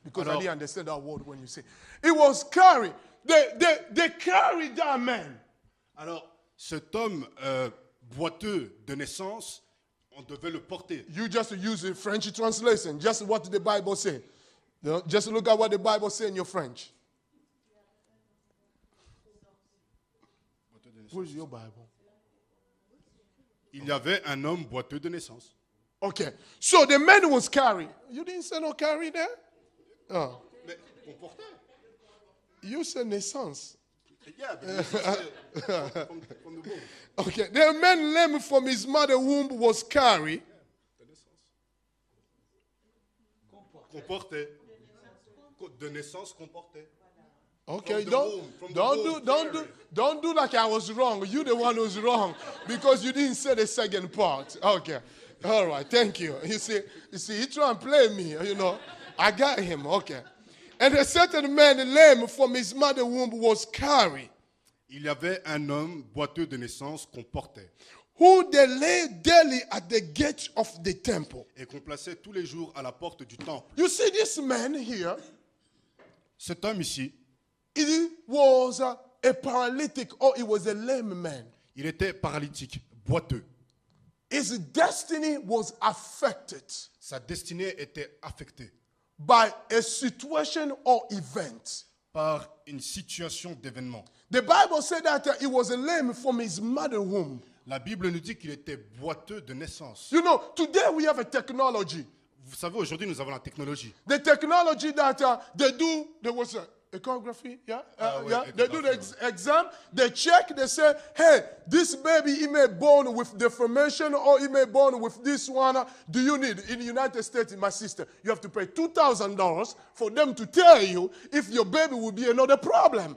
Because I Alors- didn't understand that word when you say. It was carried. They carried that man. Alors, cet homme boiteux de naissance, on devait le porter. You just use the French translation. Just what the Bible says. Just look at what the Bible says in your French. Where's your Bible? Il y avait un homme boiteux de naissance. Okay. So the man was carried. You didn't say no carry there? Oh. Mais on portait. You said naissance. Yeah, from the womb. Okay. The man lame from his mother womb was carried. Qu'on portait. De naissance qu'on portait. Okay, From the don't womb, from the don't womb, don't do like I was wrong. You the one who's wrong because you didn't say the second part. Okay, all right, thank you. You see, he trying to play me. You know, I got him. Okay, and a certain man lame from his mother womb was carried, Il y avait un homme boiteux de naissance qu'on portait who they lay daily at the gate of the temple. et qu'on plaçait tous les jours à la porte du temple. You see this man here. Cet homme ici, He was a paralytic or he was a lame man. il était paralytique, boiteux. His destiny was affected Sa destinée était affectée by a situation or event. par une situation d'événement. The Bible said that he was lame from his mother womb. La Bible nous dit qu'il était boiteux de naissance. You know, today we have a technology. Vous savez, aujourd'hui, nous avons la technologie. The technology that they do, there was ecography, yeah? Yeah, They do the ecography. exam, they check, they say, hey, this baby, he may born with deformation or he may born with this one. Do you need, in the United States, my sister, you have to pay $2,000 for them to tell you if your baby will be another problem.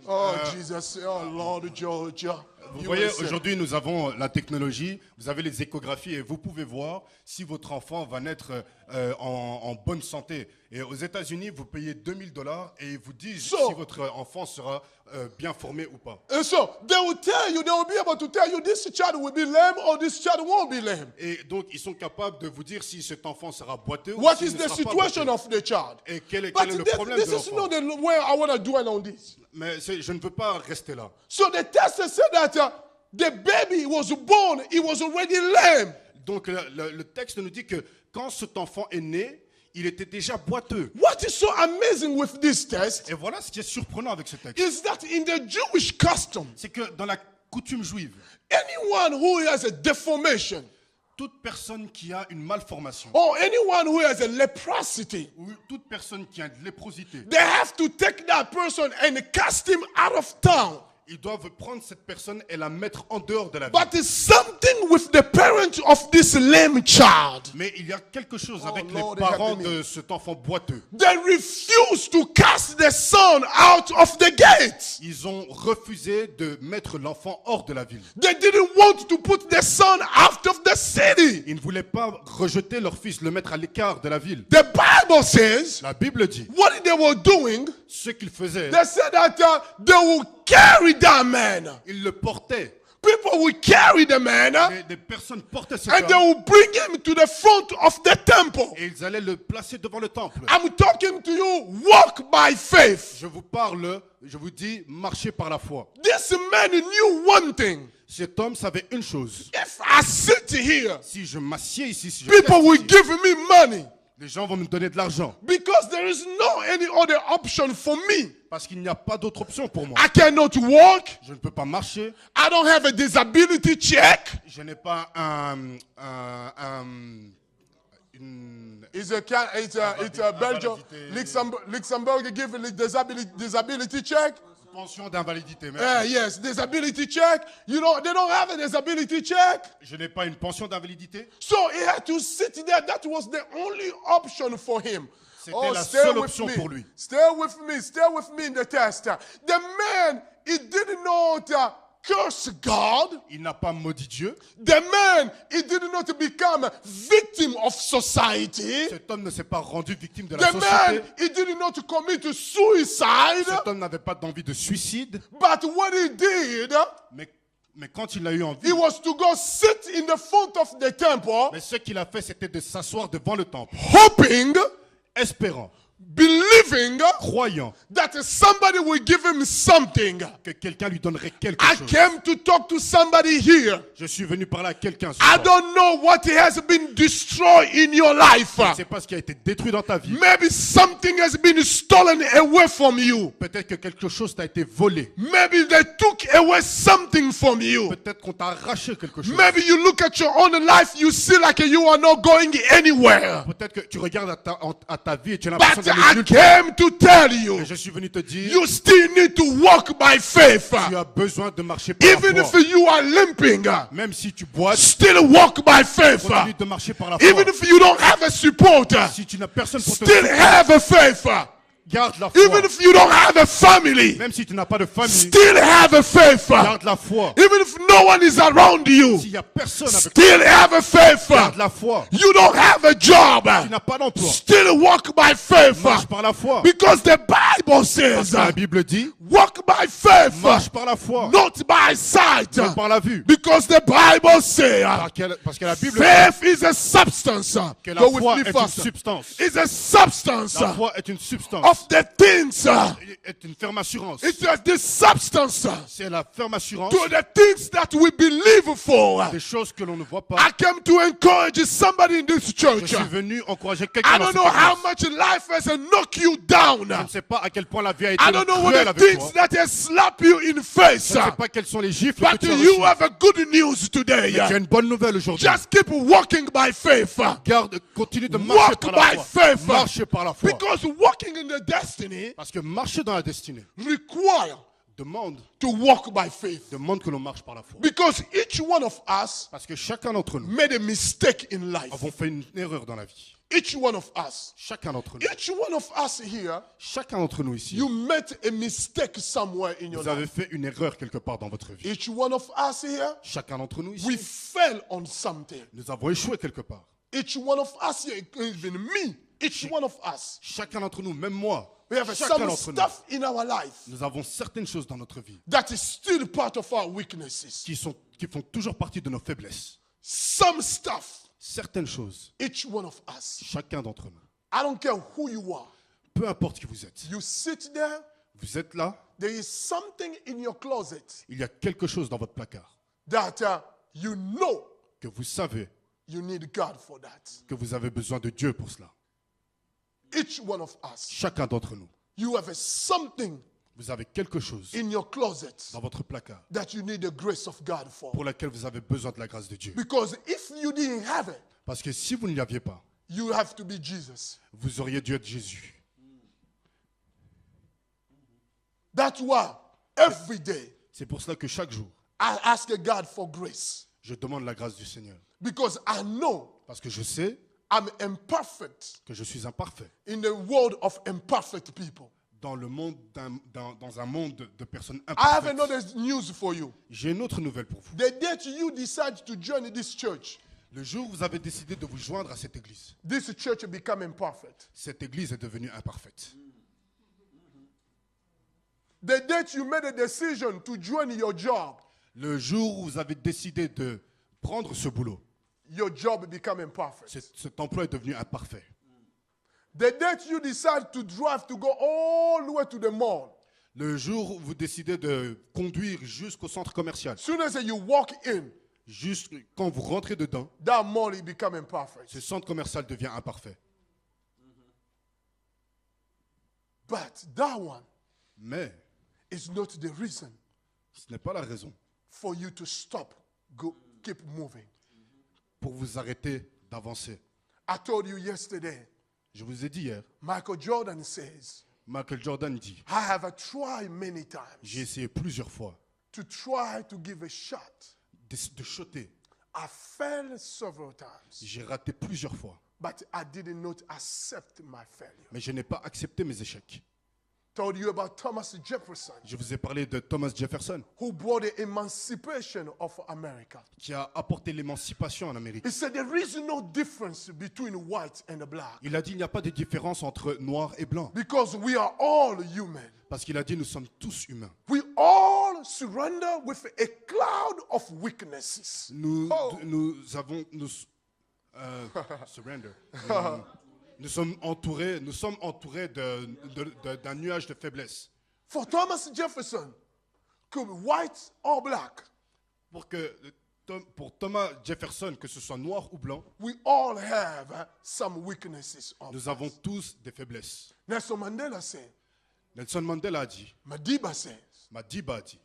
Oh, Jesus, oh, Lord, Georgia. Vous you voyez, will say. aujourd'hui, nous avons la technologie, vous avez les échographies et vous pouvez voir si votre enfant va naître en bonne santé. Et aux États-Unis, vous payez $2000 et ils vous disent So- si votre enfant sera bien formé ou pas. And so they will be able to tell you this child will be lame or this child won't be lame. Et donc, ils sont capables de vous dire si cet enfant sera boiteux ou What s'il is ne the sera pas situation boiteux. of the child? Et quel est But le this, problème this de is l'enfant? not the way I want to dwell on this. Mais je ne veux pas rester là. So the test said that the baby was born, he was already lame. Donc, le texte nous dit que quand cet enfant est né, il était déjà boiteux. What is so amazing with this test Et voilà ce qui est surprenant avec ce texte. is that in the Jewish custom, C'est que dans la coutume juive, anyone who has a deformation toute personne qui a une malformation or anyone who has a leprosity, ou toute personne qui a de léprosité, they have to take that person and cast him out of town. ils doivent prendre cette personne et la mettre en dehors de la ville. But it's something with the parent of this lame child. Mais il y a quelque chose Oh, avec Lord, les parents help me. de cet enfant boiteux. They refuse to cast the son out of the gate. Ils ont refusé de mettre l'enfant hors de la ville. They didn't want to put the son out of the city. Ils ne voulaient pas rejeter leur fils, le mettre à l'écart de la ville. The Bible says La Bible dit, what they were doing, ce qu'ils faisaient, they said that they will carry that man. ils le portaient. People will carry the man Des personnes portaient cet and they homme will bring him to the front of the temple. et ils allaient le placer devant le temple. I'm talking to you, walk by faith. Je vous parle, je vous dis, marchez par la foi. This man knew one thing. Cet homme savait une chose. If I sit here, Si je m'assieds ici, si je people reste will ici, give me money les gens vont me donner de l'argent. because there is no any other option for me. Parce qu'il n'y a pas d'autre option pour moi. I cannot walk. Je ne peux pas marcher. I don't have a disability check. Je n'ai pas une... It's a Belgium. Luxembourg give a disability check. pension d'invalidité. Merci. Yes, disability check. They don't have a disability check. Je n'ai pas une pension d'invalidité. So he had to sit there. That was the only option for him. C'était la stay seule with option me. pour lui. Stay with me in the test. The man, he did not curse God. Il n'a pas maudit Dieu. The man, he did not become victim of society. Cet homme ne s'est pas rendu victime de la The man, société. he did not commit suicide. Cet homme n'avait pas d'envie de suicide. But what he did, Mais quand il a eu envie, he was to go sit in the front of the temple, mais ce qu'il a fait, c'était de s'asseoir devant le temple, hoping, espérant, believing croyant that somebody will give him something. que quelqu'un lui donnerait quelque I chose. came to talk to somebody here. Je suis venu parler à quelqu'un ce I soir. don't know what has been destroyed in your life. Je ne sais pas ce qui a été détruit dans ta vie. Maybe something has been stolen away from you. Peut-être que quelque chose t'a été volé. Maybe they took away something from you. Peut-être qu'on t'a arraché quelque chose. Maybe you look at your own life, you see like you are not going anywhere. Peut-être que tu regardes à ta vie et tu as But l'impression d'aller I nulle part. came to tell you, Et je suis venu te dire, you still need to walk by faith. tu as besoin de marcher par Even la if foi. you are limping, Même si tu boites, still walk by faith. continue de marcher par la foi. Even if you don't have a support, Si tu n'as personne pour te still soutenir, have a faith. garde la foi. Even if you don't have a family, Même si tu n'as pas de famille, still have a faith. garde la foi. Even if no one is around you, S'il n'y a personne avec toi, still have a faith. garde la foi. You don't have a job, Tu n'as pas d'emploi, still walk by faith. marche par la foi. Because the Bible Parce says, que la Bible dit, walk by faith, marche par la foi, not by sight. non par la vue. Because the Bible says, Parce que la Bible dit faith is a substance. que la Go with foi me est une faster. substance. It's a substance La foi est une substance, of the things. est une ferme assurance. It's the substance C'est la ferme assurance to the things that we believe for. des choses que l'on ne voit pas. I came to encourage somebody in this Je church. suis venu encourager I quelqu'un dans don't cette know how église. much life has knocked you down. Je ne sais pas à quel point la vie a été I don't know what cruelle the avec things toi. that has slapped you in face. Je ne sais pas quels sont les gifles que But tu as you reçus. have a good news today. Mais tu as une bonne nouvelle aujourd'hui. Just keep walking by faith. Continue de marcher Walk par la by foi. faith. Marcher par la foi. Because walking in the destiny Parce que marcher dans la destinée require demande to walk by faith. que l'on marche par la foi. Because each one of us Parce que chacun d'entre nous made a mistake in life. avons fait une erreur dans la vie. Each one of us. Chacun d'entre nous. Each one of us here, Chacun d'entre nous ici. you made a mistake somewhere in your Vous avez life. fait une erreur quelque part dans votre vie. Each one of us here, Chacun d'entre nous ici. we fell on something. Nous avons échoué quelque part. Each one of us here, even me, each one of us, Chacun d'entre nous, même moi. we have Chacun some d'entre nous. stuff in our life Nous avons certaines choses dans notre vie that is still part of our weaknesses. qui font toujours partie de nos faiblesses. Some stuff, Certaines choses. each one of us. Chacun d'entre nous. I don't care who you are. Peu importe qui vous êtes. You sit there, Vous êtes là. there is something in your closet Il y a quelque chose dans votre placard that you know que vous savez you need God for that. que vous avez besoin de Dieu pour cela. Each one of us. Chacun d'entre nous. You have something Vous avez quelque chose in your closet dans votre placard that you need the grace of God for. pour laquelle vous avez besoin de la grâce de Dieu. Because if you didn't have it, Parce que si vous ne l'aviez pas, you have to be Jesus. vous auriez dû être Jésus. That's why every day C'est pour cela que chaque jour, I ask God for grace. je demande la grâce du Seigneur. Because I know Parce que je sais I'm imperfect que je suis imparfait in the world of imperfect people. dans le monde dans un monde de personnes I have imparfaites. another news for you. J'ai une autre nouvelle pour vous. The day you decide to join this church Le jour où vous avez décidé de vous joindre à cette église, become imperfect. cette église est devenue imparfaite. The date you made a decision to join your job, Le jour où vous avez décidé de prendre ce boulot, your job become imperfect. cet emploi est devenu imparfait. The date you decide to drive to go all the way to the mall, Le jour où vous décidez de conduire jusqu'au centre commercial, soon as you walk in, juste quand vous rentrez dedans, that mall it become imperfect. ce centre commercial devient imparfait. But that one Mais is not the reason ce n'est pas la raison for you to stop, keep moving. pour vous arrêter d'avancer. I told you yesterday, Je vous ai dit hier, Michael Jordan says, Michael Jordan dit, I have tried many times j'ai essayé plusieurs fois to try to give a shot. de shotter. I failed several times, J'ai raté plusieurs fois, but I did not accept my failure. mais je n'ai pas accepté mes échecs. Told you about Thomas Jefferson, Je vous ai parlé de Thomas Jefferson, who brought the emancipation of America. qui a apporté l'émancipation en Amérique. He said there is no difference between white and black Il a dit il n'y a pas de différence entre noir et blanc. because we are all human. Parce qu'il a dit nous sommes tous humains. We all surrender with a cloud of weaknesses. Surrender. Nous sommes entourés d'un nuage de faiblesse. For Thomas Jefferson, could be white or black, Pour Thomas Jefferson, que ce soit noir ou blanc, we all have some weaknesses of nous avons tous des faiblesses. Nelson Mandela said, Nelson Mandela a dit, Madiba says, Madiba a dit,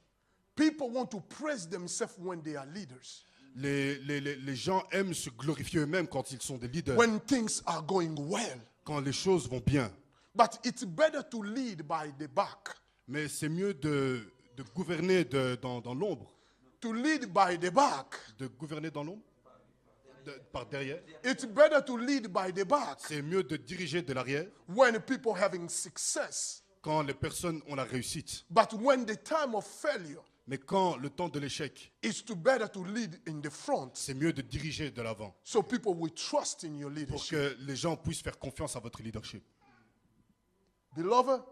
people want to praise themselves when they are leaders. les gens aiment se glorifier eux-mêmes quand ils sont des leaders, When things are going well. quand les choses vont bien. But it's better to lead by the back. Mais c'est mieux de gouverner dans l'ombre. To lead by the back. De gouverner dans l'ombre par derrière. It's better to lead by the back C'est mieux de diriger de l'arrière when people having success. quand les personnes ont la réussite. But when the time of failure Mais quand le temps de l'échec, is to better to lead in the front c'est mieux de diriger de l'avant so people will trust in your pour leadership. que les gens puissent faire confiance à votre leadership. Beloved,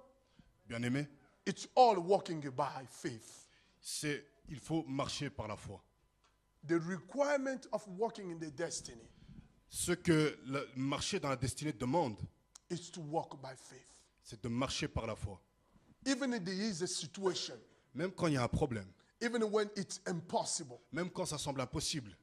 Bien-aimé, it's all walking by faith. il faut marcher par la foi. The requirement of walking in the destiny Ce que le marcher dans la destinée demande, is to walk by faith. c'est de marcher par la foi. Even if there is a situation, Même quand il y a un problème, even when it's impossible, même quand ça semble impossible,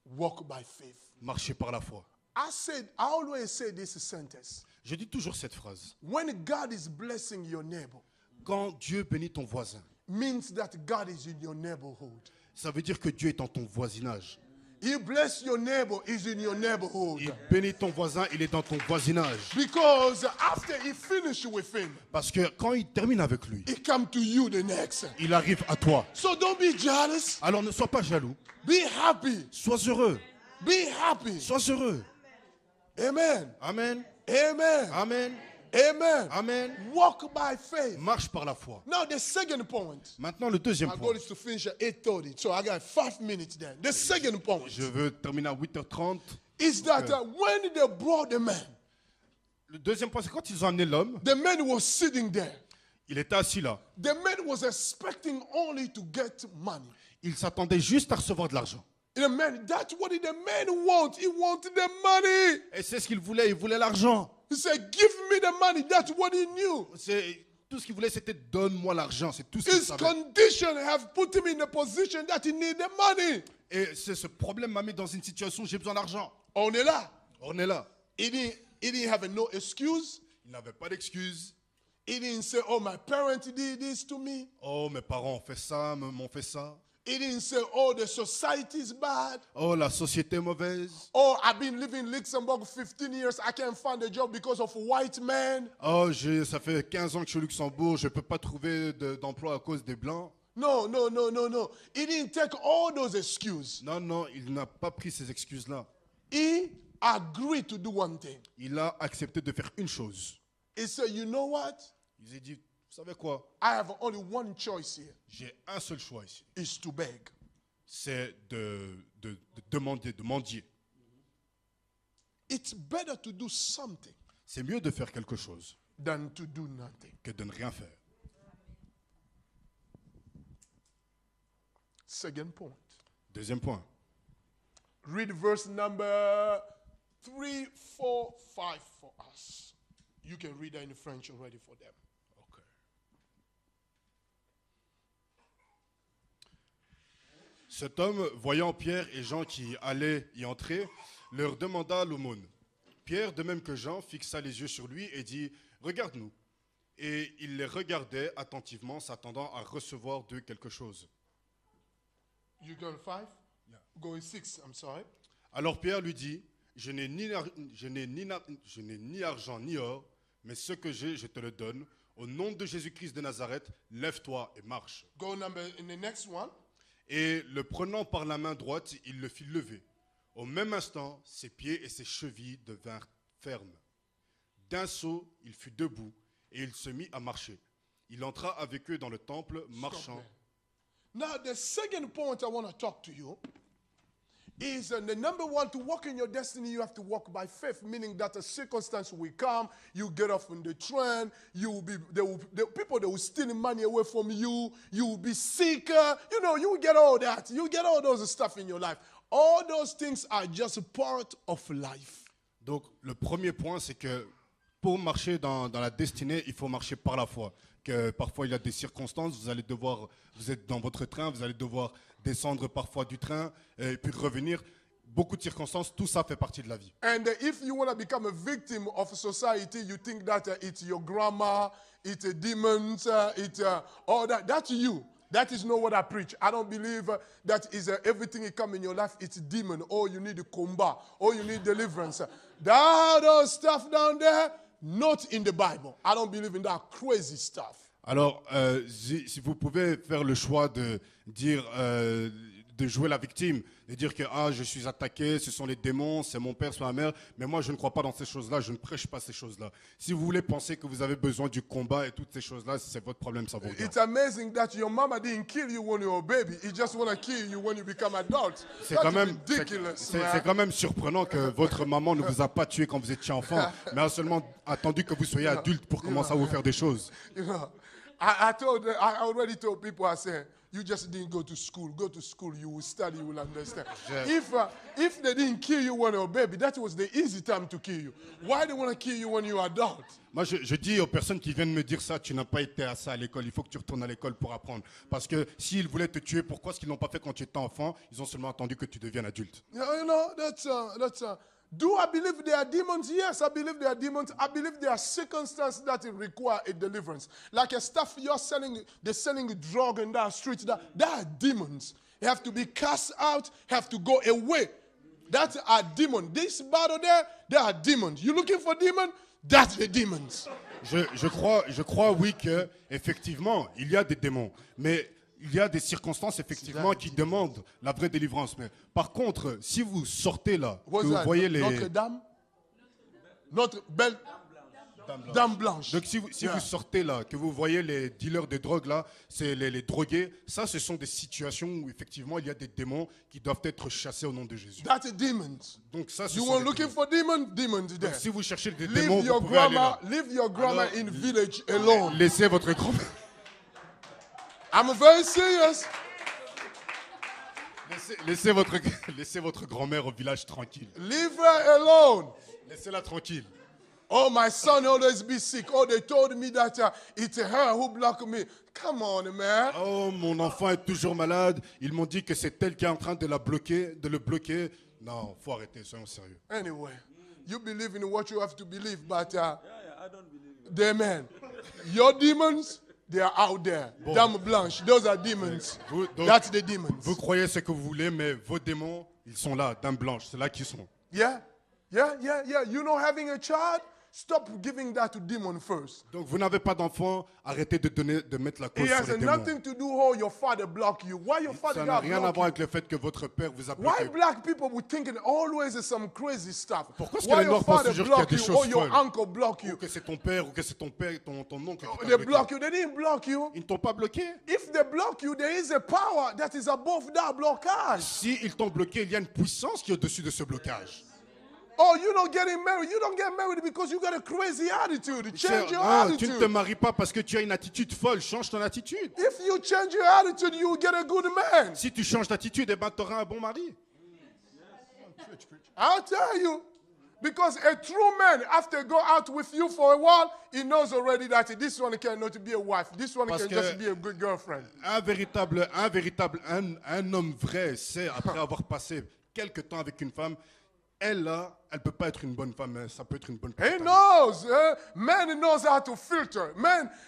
walk by faith. marcher par la foi. I always say this sentence. Je dis toujours cette phrase. When God is blessing your neighbor, Quand Dieu bénit ton voisin, means that God is in your neighborhood. ça veut dire que Dieu est dans ton voisinage. He bless your neighbor, is in your neighborhood. Il bénit ton voisin, il est dans ton voisinage. Because after he finished with him, Parce que quand il termine avec lui, he come to you the next. il arrive à toi. So don't be jealous. Alors ne sois pas jaloux. Be happy. Sois heureux. Be happy. Sois heureux. Amen. Amen. Amen. Amen. Amen. Amen. Walk by faith. Marche par la foi. Now the second point. Maintenant, le deuxième My point. goal is to finish at 8:30, so I got 5 minutes then. The second point Je veux terminer à 8h30. is that when they brought the man, Le deuxième point, c'est quand ils ont amené l'homme, the man was sitting there. il était assis là. The man was expecting only to get money. Il s'attendait juste à recevoir de l'argent. The man, that's what the man want. He wanted the money. Et c'est ce qu'il voulait, il voulait l'argent. He said, give me the money. That's what he knew. Tout ce qu'il voulait, c'était donne-moi l'argent. C'est tout ce qu'il His savait. condition have put him in a position that he need the money. Et ce problème m'a mis dans une situation où j'ai besoin d'argent. On est là. On est là. He didn't have no excuse. Il n'avait pas d'excuse. He didn't say, oh, my parents did this to me. Oh, mes parents ont fait ça, m'ont fait ça. He didn't say, oh, the society is bad. Oh, la société est mauvaise. Oh, I've been living in Luxembourg 15 years. I can't find a job because of white men. Oh, ça fait 15 ans que je suis au Luxembourg, je ne peux pas trouver d'emploi à cause des Blancs. No. He didn't take all those excuses. Non, il n'a pas pris ces excuses-là. He agreed to do one thing. Il a accepté de faire une chose. He said, you know what? Il s'est dit, vous savez quoi? I have only one choice here. J'ai un seul choix ici. Is to beg. C'est de demander, de mendier. It's better to do something C'est mieux de faire quelque chose than to do nothing. que de ne rien faire. Second point. Deuxième point. Read verse number 3, 4, 5 for us. You can read that in French already for them. Ok. Cet homme, voyant Pierre et Jean qui allaient y entrer, leur demanda l'aumône. Pierre, de même que Jean, fixa les yeux sur lui et dit « Regarde-nous ». Et il les regardait attentivement, s'attendant à recevoir d'eux quelque chose. You go 5? Go 6, I'm sorry. Alors Pierre lui dit « Je n'ai ni argent ni or, mais ce que j'ai, je te le donne. Au nom de Jésus-Christ de Nazareth, lève-toi et marche. » Go number in the next one. Et le prenant par la main droite, il le fit lever. Au même instant, ses pieds et ses chevilles devinrent fermes. D'un saut, il fut debout et il se mit à marcher. Il entra avec eux dans le temple, marchant. Now, the second point I want to talk to you is the number one, to walk in your destiny, you have to walk by faith, meaning that a circumstance will come, you get off on the train, you will be, the people that will steal money away from you, you will be sick, you will get all that. You get all those stuff in your life. All those things are just part of life. Donc, le premier point, c'est que pour marcher dans la destinée, il faut marcher par la foi. Que parfois, il y a des circonstances, vous êtes dans votre train, vous allez devoir descendre parfois du train et puis revenir. Beaucoup de circonstances, tout ça fait partie de la vie. And if you want to become a victim of society, you think that it's your grandma, it's a demons, all that. That's you. That is not what I preach. I don't believe that is everything that comes in your life, it's a demon. Or you need a combat. Or you need deliverance. That those stuff down there, not in the Bible. I don't believe in that crazy stuff. Alors, si vous pouvez faire le choix de dire, de jouer la victime, de dire que je suis attaqué, ce sont les démons, c'est mon père, c'est ma mère, mais moi je ne crois pas dans ces choses-là, je ne prêche pas ces choses-là. Si vous voulez penser que vous avez besoin du combat et toutes ces choses-là, c'est votre problème, ça vous regarde. It's amazing that your mama didn't kill you when you were a baby. He just want to kill you when you become adult. C'est quand Ridiculous, même surprenant que votre maman ne vous a pas tué quand vous étiez enfant, mais a seulement attendu que vous soyez adulte pour commencer à vous faire des choses. You know, I already told people, I said, you just didn't go to school. Go to school, you will study, you will understand. If they didn't kill you when you were a baby, that was the easy time to kill you. Why they want to kill you when you are adult? Moi, je dis aux personnes qui viennent me dire ça, tu n'as pas été à ça à l'école, il faut que tu retournes à l'école pour apprendre. Parce que s'ils voulaient te tuer, pourquoi est-ce qu'ils ne l'ont pas fait quand tu étais enfant? Ils ont seulement attendu que tu deviennes adulte. You know, do I believe there are demons? Yes, I believe there are demons. I believe there are circumstances that require a deliverance. Like a stuff you're selling, they're selling drug in that street. There are demons. They have to be cast out, have to go away. That are demons. This battle there are demons. You looking for demons? That's the demons. Je crois, oui, que effectivement, il y a des démons. Mais il y a des circonstances, effectivement, qui demandent la vraie délivrance. Mais par contre, si vous sortez là, que vous voyez les... Notre-Dame? Notre belle dame blanche. Donc si vous sortez là, que vous voyez les dealers de drogue là, c'est les drogués, ça ce sont des situations où effectivement il y a des démons qui doivent être chassés au nom de Jésus. That's demons. Donc ça ce You sont were des looking démons. for demons there. Donc, si vous cherchez des Leave démons, vous your pouvez aller grandma, là. leave your grandma Alors, in village alone. Laissez votre grand-mère. I'm very serious. Laissez votre grand-mère au village tranquille. Leave her alone. Laissez-la tranquille. Oh, my son always be sick. Oh, they told me that it's her who blocked me. Come on, man. Oh, mon enfant est toujours malade. Ils m'ont dit que c'est elle qui est en train de le bloquer. Non, faut arrêter, soyons sérieux. Anyway, you believe in what you have to believe, but I don't believe it. amen. Your demons, they are out there. Dame blanche, those are demons. Donc, That's the demons. vous croyez ce que vous voulez, mais vos démons, ils sont là, dame blanche, c'est là qu'ils sont. Yeah. You know, having a child, stop giving that to demon first. Donc vous n'avez pas d'enfant, arrêtez de mettre la cause It sur has les démons. nothing to do how your father blocked you. Why your father Ça n'a got rien à blocked voir you? avec le fait que votre père vous a Why bloqué. black people would thinking always is some crazy stuff? Pourquoi est-ce que Why les your Noirs pensent father toujours qu'il y a block des you choses or your folles? uncle block Ou you? que c'est ton père, ou que c'est ton oncle qui t'a They bloqué. block you. They didn't block you. Ils ne t'ont pas bloqué. If they block you, there is a power that is above that blockage. Si ils t'ont bloqué, il y a une puissance qui est au-dessus de ce blocage. Oh, you're not getting married. You don't get married because you got a crazy attitude. Change your Non, tu ne te attitude. maries pas parce que tu as une attitude folle. Change ton attitude. If you change your attitude, you will get a good man. Si tu changes d'attitude, eh ben, tu auras un bon mari. I'll tell you. Because a true man, after go out with you for a while, he knows already that this one cannot be a wife. This one Parce can que- just be a good girlfriend. Un homme vrai sait, après avoir passé quelque temps avec une femme, elle peut pas être une bonne femme, mais ça peut être une bonne He petite amie. knows. Man knows how to filter.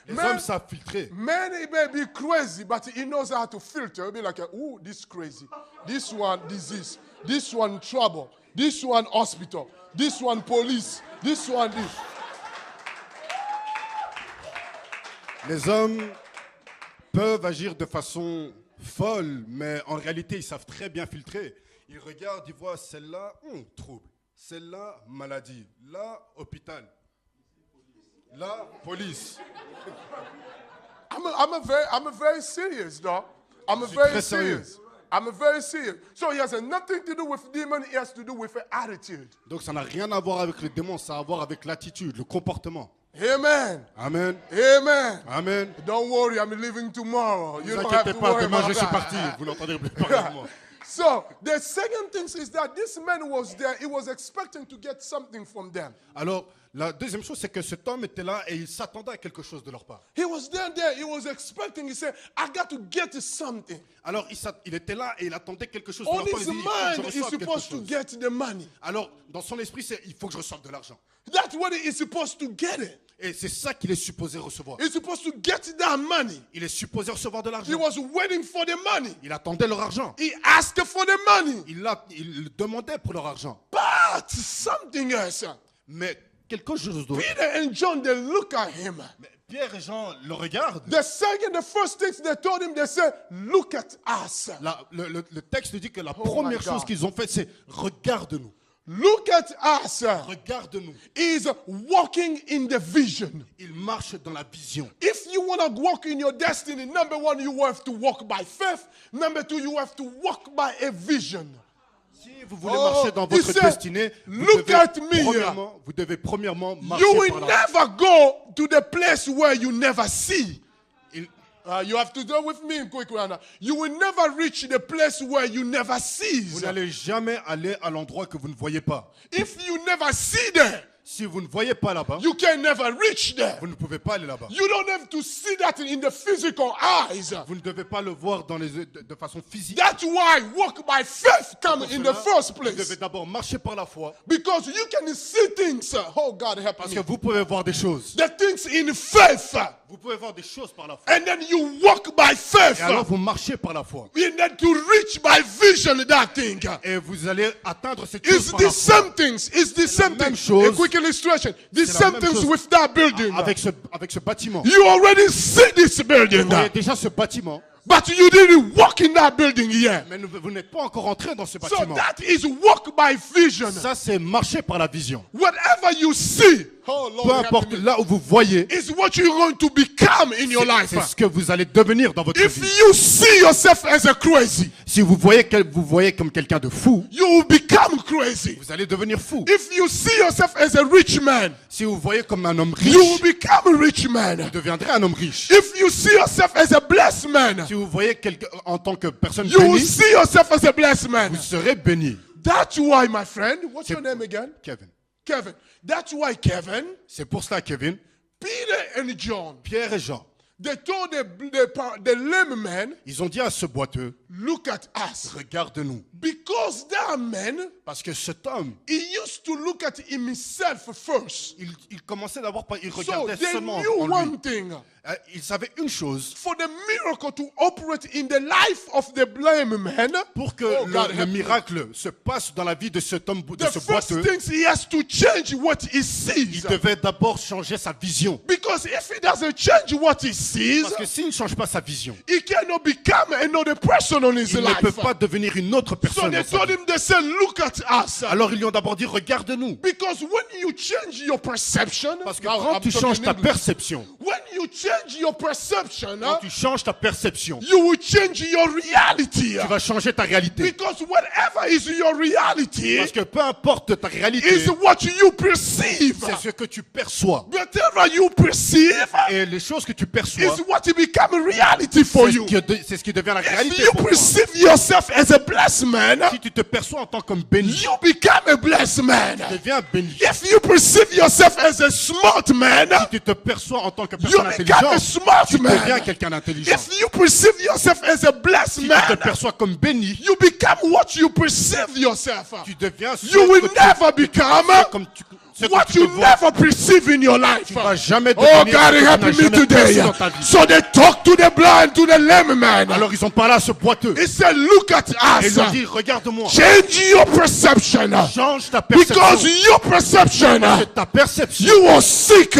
Les hommes savent filtrer. Man, he may be crazy, but he knows how to filter. He'll be like, ooh, this crazy. This one disease. This one trouble. This one hospital. This one police. This one this. Les hommes peuvent agir de façon folle, mais en réalité, ils savent très bien filtrer. Ils regardent, ils voient celle-là, trouble. Celle-là, maladie. Là, hôpital. Là, police. I'm a very serious, dog. I'm a suis very très sérieux. serious. I'm a very serious. So he has nothing to do with demon. He has to do with attitude. Donc ça n'a rien à voir avec le démon, ça a à voir avec l'attitude, le comportement. Amen. Amen. Amen. Amen. Don't worry, I'm leaving tomorrow. Ne You vous don't have inquiétez to pas, worry demain about je suis that. parti. Vous n'entendrez plus parler de moi. So the second thing is that this man was there. He was expecting to get something from them. Alors, la deuxième chose, c'est que cet homme était là et il s'attendait à quelque chose de leur part. He was there. He was expecting. He said, "I got to get something." Alors, il était là et il attendait quelque chose de On leur part. his Il dit, il faut que je mind, he's reçoive quelque supposed to chose. get the money. Alors, dans son esprit, c'est il faut que je reçoive de l'argent. That's what he is supposed to get it. Et c'est ça qu'il est supposé recevoir. He's supposed to get that money. Il est supposé recevoir de He l'argent. was waiting for the money. Il attendait leur argent. He asked for the money. Il demandait pour leur argent. But something else. Mais quelque chose d'autre. Peter and John, they look at him. Mais Pierre et Jean le regardent. The first things they told him, they said, "Look at us. Le texte dit que la my première God. chose qu'ils ont fait, c'est regarde-nous. Look at us." Regarde-nous. Is walking in the vision. Il marche dans la vision. If you want to walk in your destiny, number one, you have to walk by faith. Number two, you have to walk by a vision. Si vous voulez Oh, marcher dans he votre said, destinée, "Look at me." vous devez premièrement marcher You par will là. never go to the place where you never see. Il- You have to go with me quick, Rana. You will never reach the place where you never see. Vous n'allez jamais aller à l'endroit que vous ne voyez pas. If you never see there, Si vous ne voyez pas là-bas, you can never reach there. vous ne pouvez pas aller là-bas. You don't have to see that in the physical eyes. Vous ne devez pas le voir de façon physique. That's why walk by faith come Pour in cela, the first vous devez place. d'abord marcher par la foi, Because you can see things. Oh, God help parce me. que vous pouvez voir des choses. The things in faith. Vous pouvez voir des choses par la foi. And then you walk by faith. Et alors vous marchez par la foi. And then to reach by vision that thing. Et vous allez atteindre cette chose It's par la the foi. same things. It's the same même thing. chose. A quick illustration. The C'est la same même things chose. with that building. Avec ce bâtiment. You already see this building. Vous voyez déjà ce bâtiment. But you didn't walk in that building yet. Mais vous n'êtes pas encore entré dans ce So bâtiment. that is walk by vision. Ça, c'est marcher par la vision. Whatever you see, oh Peu Lord, importe help me, là où vous voyez, is what you're going to become in your life. c'est ce que vous allez devenir dans votre If vie. you see yourself as a crazy, Si vous voyez comme quelqu'un de fou, you will become crazy. vous allez devenir fou. If you see yourself as a rich man, Si vous voyez comme un homme you will riche, become a rich man. vous deviendrez un homme riche. If you see yourself as a blessed man, Si vous voyez quelqu'un en tant que personne you will bénie, see yourself as a blessed man. vous serez béni. That's why, my friend, what's your name again? Kevin. Kevin. That's why, Kevin, C'est pour cela, Kevin, Peter and John, Pierre et Jean, they told the lame man, ils ont dit à ce boiteux, look at us. regarde-nous. Because that man, Parce que cet homme, he used to look at himself first. il commençait d'abord par, il So regardait they seulement knew en lui. one thing. Il savait une chose, For the miracle to operate in the life of the lame man, pour que oh, God, le help me. miracle se passe dans la vie de cet homme, de The ce first boiteux, thing he has to change what he il sees. devait d'abord changer sa vision. Because if he doesn't change what he sees, Parce que s'il ne change pas sa vision, he cannot become another person on his il ne life. peut pas devenir une autre So personne. they dans sa told vie. him, they said, look at us. Alors ils lui ont d'abord dit, regarde-nous. Because when you change your perception, Parce que now quand I'm tu talking changes ta English. perception, When you change your perception, quand tu changes ta perception, you will change your reality. tu vas changer ta réalité. Because whatever is your reality Parce que peu importe ta réalité, is what you perceive. c'est ce que tu perçois. Whatever you perceive Et les choses que tu is perçois, what become a reality for you. c'est ce qui devient la If réalité you pour toi. perceive yourself as a blessed man, Si tu te perçois en tant qu'homme béni, you become a blessed man. tu deviens béni. If you perceive yourself as a smart man, Si tu te perçois en tant que you personne become a intelligente, smart tu deviens man. quelqu'un d'intelligent. If you perceive yourself as a blessed Si tu man, te perçois comme béni, you become what you perceive yourself. tu deviens ce You will que tu- never become comme tu, ce que what tu te you vois. never perceive in your life. Tu vas jamais Oh devenir God, ce que help tu n'as me jamais today. perçu dans ta vie. So they talk to the blind, to the lame man. Alors ils ont parlé à ce boiteux. He said, look at Et us. ils ont dit, regarde-moi, Change your perception. change ta Because perception. your perception, Parce que ta perception, you are sick.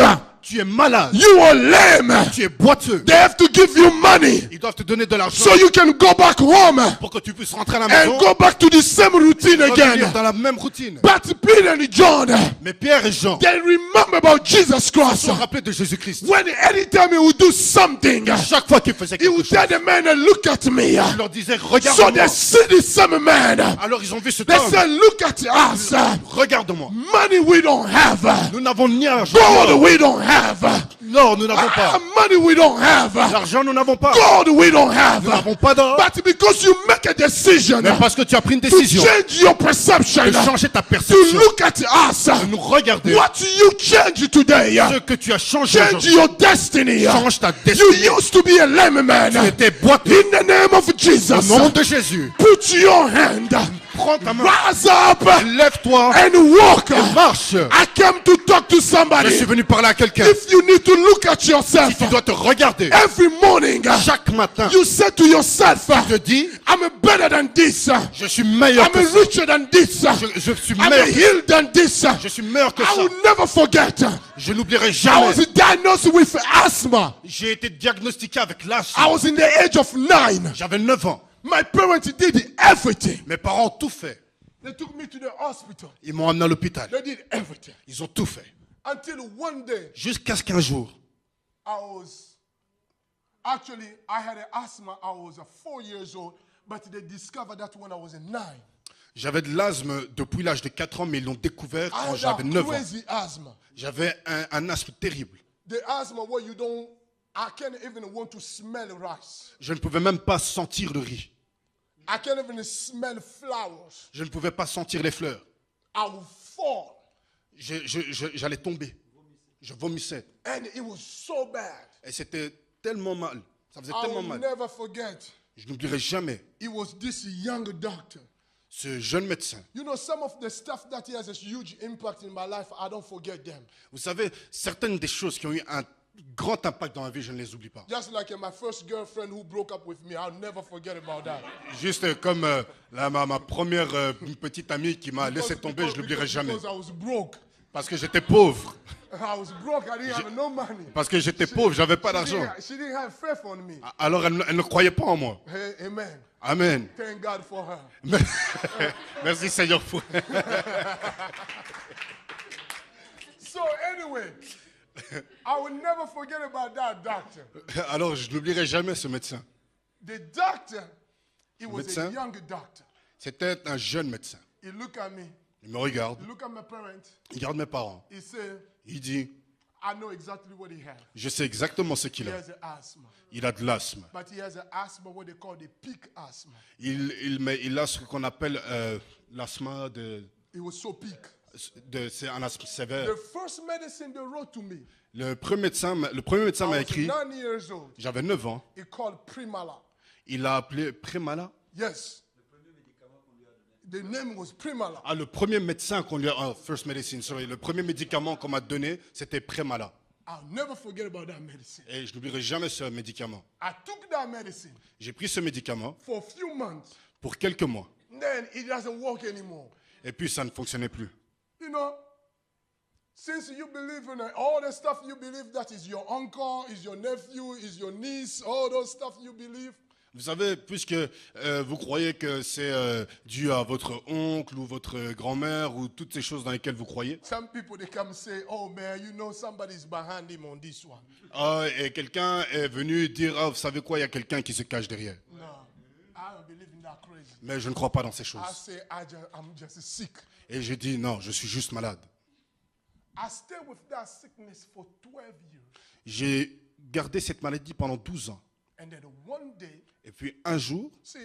tu es malade, You are lame. tu es boiteux. They have to give you money Ils doivent te donner de l'argent so you can go back home pour que tu puisses rentrer à la maison, and go back to the same routine revenir again. dans la même routine. But Peter and John, Mais Pierre et Jean they remember about Jesus Christ. se sont rappelés de Jésus-Christ. When anytime he would do something, Chaque fois qu'ils faisaient he quelque would chose, tell the man, look at me. il leur disait, So regarde-moi. they see the same man. Alors ils ont vu cet They homme. said, look at us. Regarde-moi. Money we don't have. Nous n'avons ni argent. Gold we don't have. Non, nous n'avons pas. Money we don't have. L'argent, nous n'avons pas. Gold we don't have. Nous n'avons pas d'or. But because you make a decision Mais parce que tu as pris une to décision change your perception, de changer ta to perception, look at us, de nous regarder, what you change today, ce que tu as changé change aujourd'hui, your destiny. change ta You destinée. used to be a lame man. Tu étais boiteux. In the name of Jesus, Au nom de Jésus, put your hand, prends ta main, rise up, lève-toi and walk. et marche. I came to talk to Je somebody. suis venu parler à quelqu'un. If you need to look at yourself Tu dois te regarder. every morning, Chaque matin, you say to yourself, te dis, I'm better than this. je suis meilleur I'm que ça. richer than this. Je suis I'm meilleur que ça. healed than this. Je suis meilleur que I ça. will never forget. Je n'oublierai I jamais. was diagnosed with asthma. J'ai été diagnostiqué avec l'asthme. I was in the age of 9. J'avais 9 ans. My parents did everything. Mes parents ont tout fait. They took me to the hospital. Ils m'ont amené à l'hôpital. They did everything. Ils ont tout fait. Until one day, Jusqu'à ce qu'un jour, I had an asthma. I was 4 years old, but they discovered that when I was 9. j'avais de l'asthme depuis l'âge de 4 ans, mais ils l'ont découvert I quand had j'avais that 9 ans. crazy asthma. J'avais un asthme terrible. The asthma where I can't even want to smell rice. Je ne pouvais même pas sentir le riz. I can't even smell flowers. Je ne pouvais pas sentir les fleurs. I would fall. J'allais tomber. Je vomissais. And it was so bad. Et c'était tellement mal. Ça faisait I tellement will mal. never forget. Je n'oublierai jamais It was this young doctor. ce jeune médecin. You know, some of the stuff that he has a huge impact in my life, I don't forget them. Vous savez, certaines des choses qui ont eu un grand impact dans ma vie, je ne les oublie pas. Just like my first girlfriend who broke up with me, I'll never forget about that. Juste comme ma première petite amie qui m'a laissé tomber, je ne l'oublierai jamais. Because I was broke. Parce que j'étais pauvre. I was broke. I didn't have no money. Parce que j'étais pauvre, j'avais pas d'argent. She didn't have faith on me. Alors elle ne croyait pas en moi. Hey, amen. Amen. Thank God for her. Merci Seigneur pour... So anyway, I will never forget about that doctor. Alors je n'oublierai jamais ce médecin. The doctor, he was Médecin? a young doctor. C'était un jeune médecin. He looked at me. Il me regarde, He looked at my parents. il regarde mes parents. He said, Il dit, I know exactly what he has. je sais exactement ce He qu'il a. has asthma. Il a de l'asthme. But he has an asthma, what they call the peak asthma. Il a ce qu'on appelle l'asthme It was so peak. c'est un asthme sévère. The first medicine they wrote to me, Le premier médecin m'a I was écrit, 9 years old. j'avais 9 ans, He called Primala. il a appelé Prémala. Yes. The name was Primala. Ah, le premier médecin qu'on lui a, first medicine, sorry, le premier médicament qu'on m'a donné, c'était Prémala. I'll never forget about that medicine. Et je n'oublierai jamais ce médicament. I took that medicine J'ai pris ce médicament for a few months. pour quelques mois. Then it doesn't work anymore. Et puis ça ne fonctionnait plus. You know, since you believe in all the stuff you believe that is your uncle, is your nephew, is your niece, all those stuff you believe. Vous savez, puisque vous croyez que c'est dû à votre oncle ou votre grand-mère ou toutes ces choses dans lesquelles vous croyez, Some people they come say, "Oh man, you know somebody's behind him on this one." et quelqu'un est venu dire, ah, vous savez quoi, il y a quelqu'un qui se cache derrière. No, I don't believe in that crazy. Mais je ne crois pas dans ces I choses. say I'm just sick. Et j'ai dit, non, je suis juste malade. I stayed with that sickness for 12 years, J'ai gardé cette maladie pendant 12 ans. and then one day, Et puis un jour, see,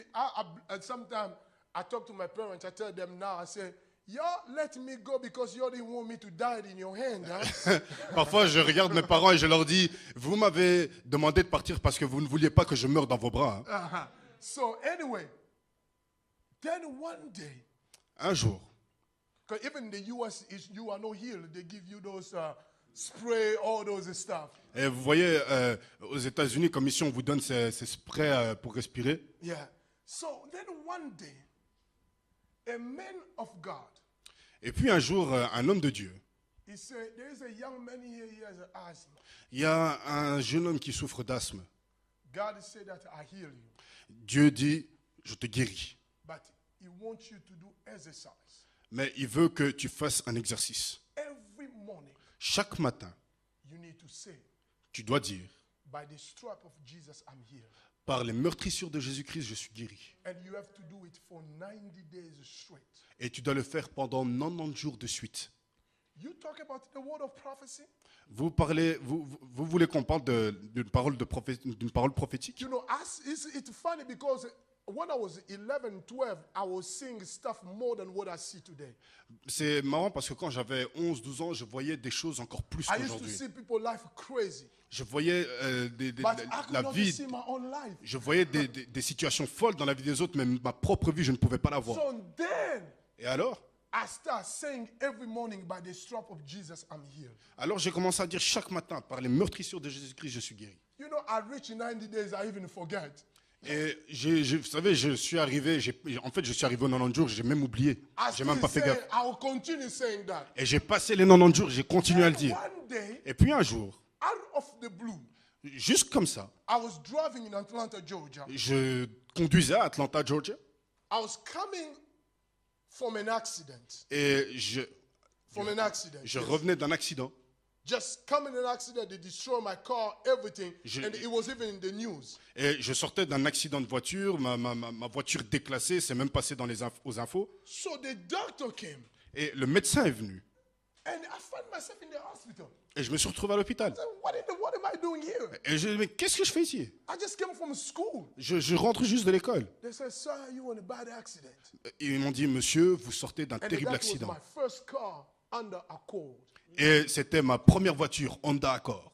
sometimes I talk to my parents. I tell them now. I say, "Y'all let me go because you didn't want me to die in your hand." Huh? parfois je regarde mes parents et je leur dis, vous m'avez demandé de partir parce que vous ne vouliez pas que je meure dans vos bras. Hein. Uh-huh. So anyway, then one day, Un jour, because even in the U.S., you are not healed. They give you those spray, all those stuff. et vous voyez, aux États-Unis, comme ici, on vous donne ces sprays pour respirer. Yeah. So then one day, a man of God, Et puis un jour, un homme de Dieu, he said, "There is a young man here. He has asthma. il y a un jeune homme qui souffre d'asthme. God said that I heal you, Dieu dit, je te guéris. but He wants you to do exercise Mais il veut que tu fasses un exercice. every morning. Chaque matin, You need to say, tu dois dire, by the stripe of Jesus, I'm healed." par les meurtrissures de Jésus-Christ, je suis guéri. And you have to do it for 90 days straight. Et tu dois le faire pendant 90 jours de suite. You talk about the word of prophecy. Vous voulez qu'on parle d'une parole prophétique? You know, it's funny because when I was 11, 12, I was seeing stuff more than what I see today. C'est marrant parce que quand j'avais 11, 12 ans, je voyais des choses encore plus I used to qu'aujourd'hui. see people's life crazy, Je voyais but I could la not vie, see my own life. je voyais des situations folles dans la vie des autres, mais ma propre vie, je ne pouvais pas la voir. So then Et alors? I start saying every morning, by the stripe of Jesus, I'm healed. Alors j'ai commencé à dire chaque matin, par les meurtrissures de Jésus-Christ, je suis guéri. You know, I reach 90 days, I even forget. Et vous savez, je suis arrivé aux 90 jours, j'ai même oublié. I J'ai même still pas fait say, gaffe. I will continue saying that. Et j'ai passé les 90 jours, j'ai continué à le And dire. one day, Et puis un jour, out of the blue, juste comme ça, I was driving in Atlanta, Georgia. je conduisais à Atlanta, Georgia, I was coming from an accident. et From an accident. je yes. revenais d'un accident. Just coming in an accident, they destroyed my car, everything, Je- and it was even in the news. Et je sortais d'un accident de voiture, ma voiture déclassée, c'est même passé dans aux infos. So the doctor came, Et le médecin est venu. and I found myself in the hospital. Et je me suis retrouvé à l'hôpital. I said, what am I doing here? Et je dis, mais qu'est-ce que je fais ici? I just came from school. Je rentre juste de l'école. They said, "Sir, you were in a bad accident." Et ils m'ont dit, monsieur, vous sortez d'un And terrible that was accident. my first car under Accord. Et c'était ma première voiture, Honda Accord.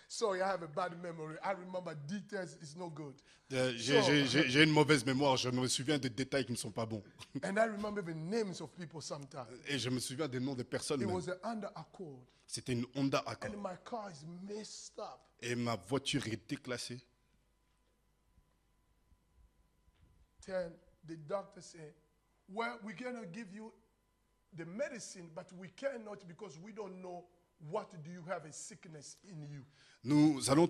Sorry, I have a bad memory. I remember details, it's no good. J'ai une mauvaise mémoire, je me souviens des détails qui ne sont pas bons. And I remember the names of people sometimes. Et je me souviens des noms des personnes. It même. was an under Accord. C'était une Honda Accord. And my car is messed up. Et ma voiture est déclassée. Then the doctor said, "Well, we're going to give you the medicine, but we cannot because we don't know what do you have a sickness in you. Nous voulons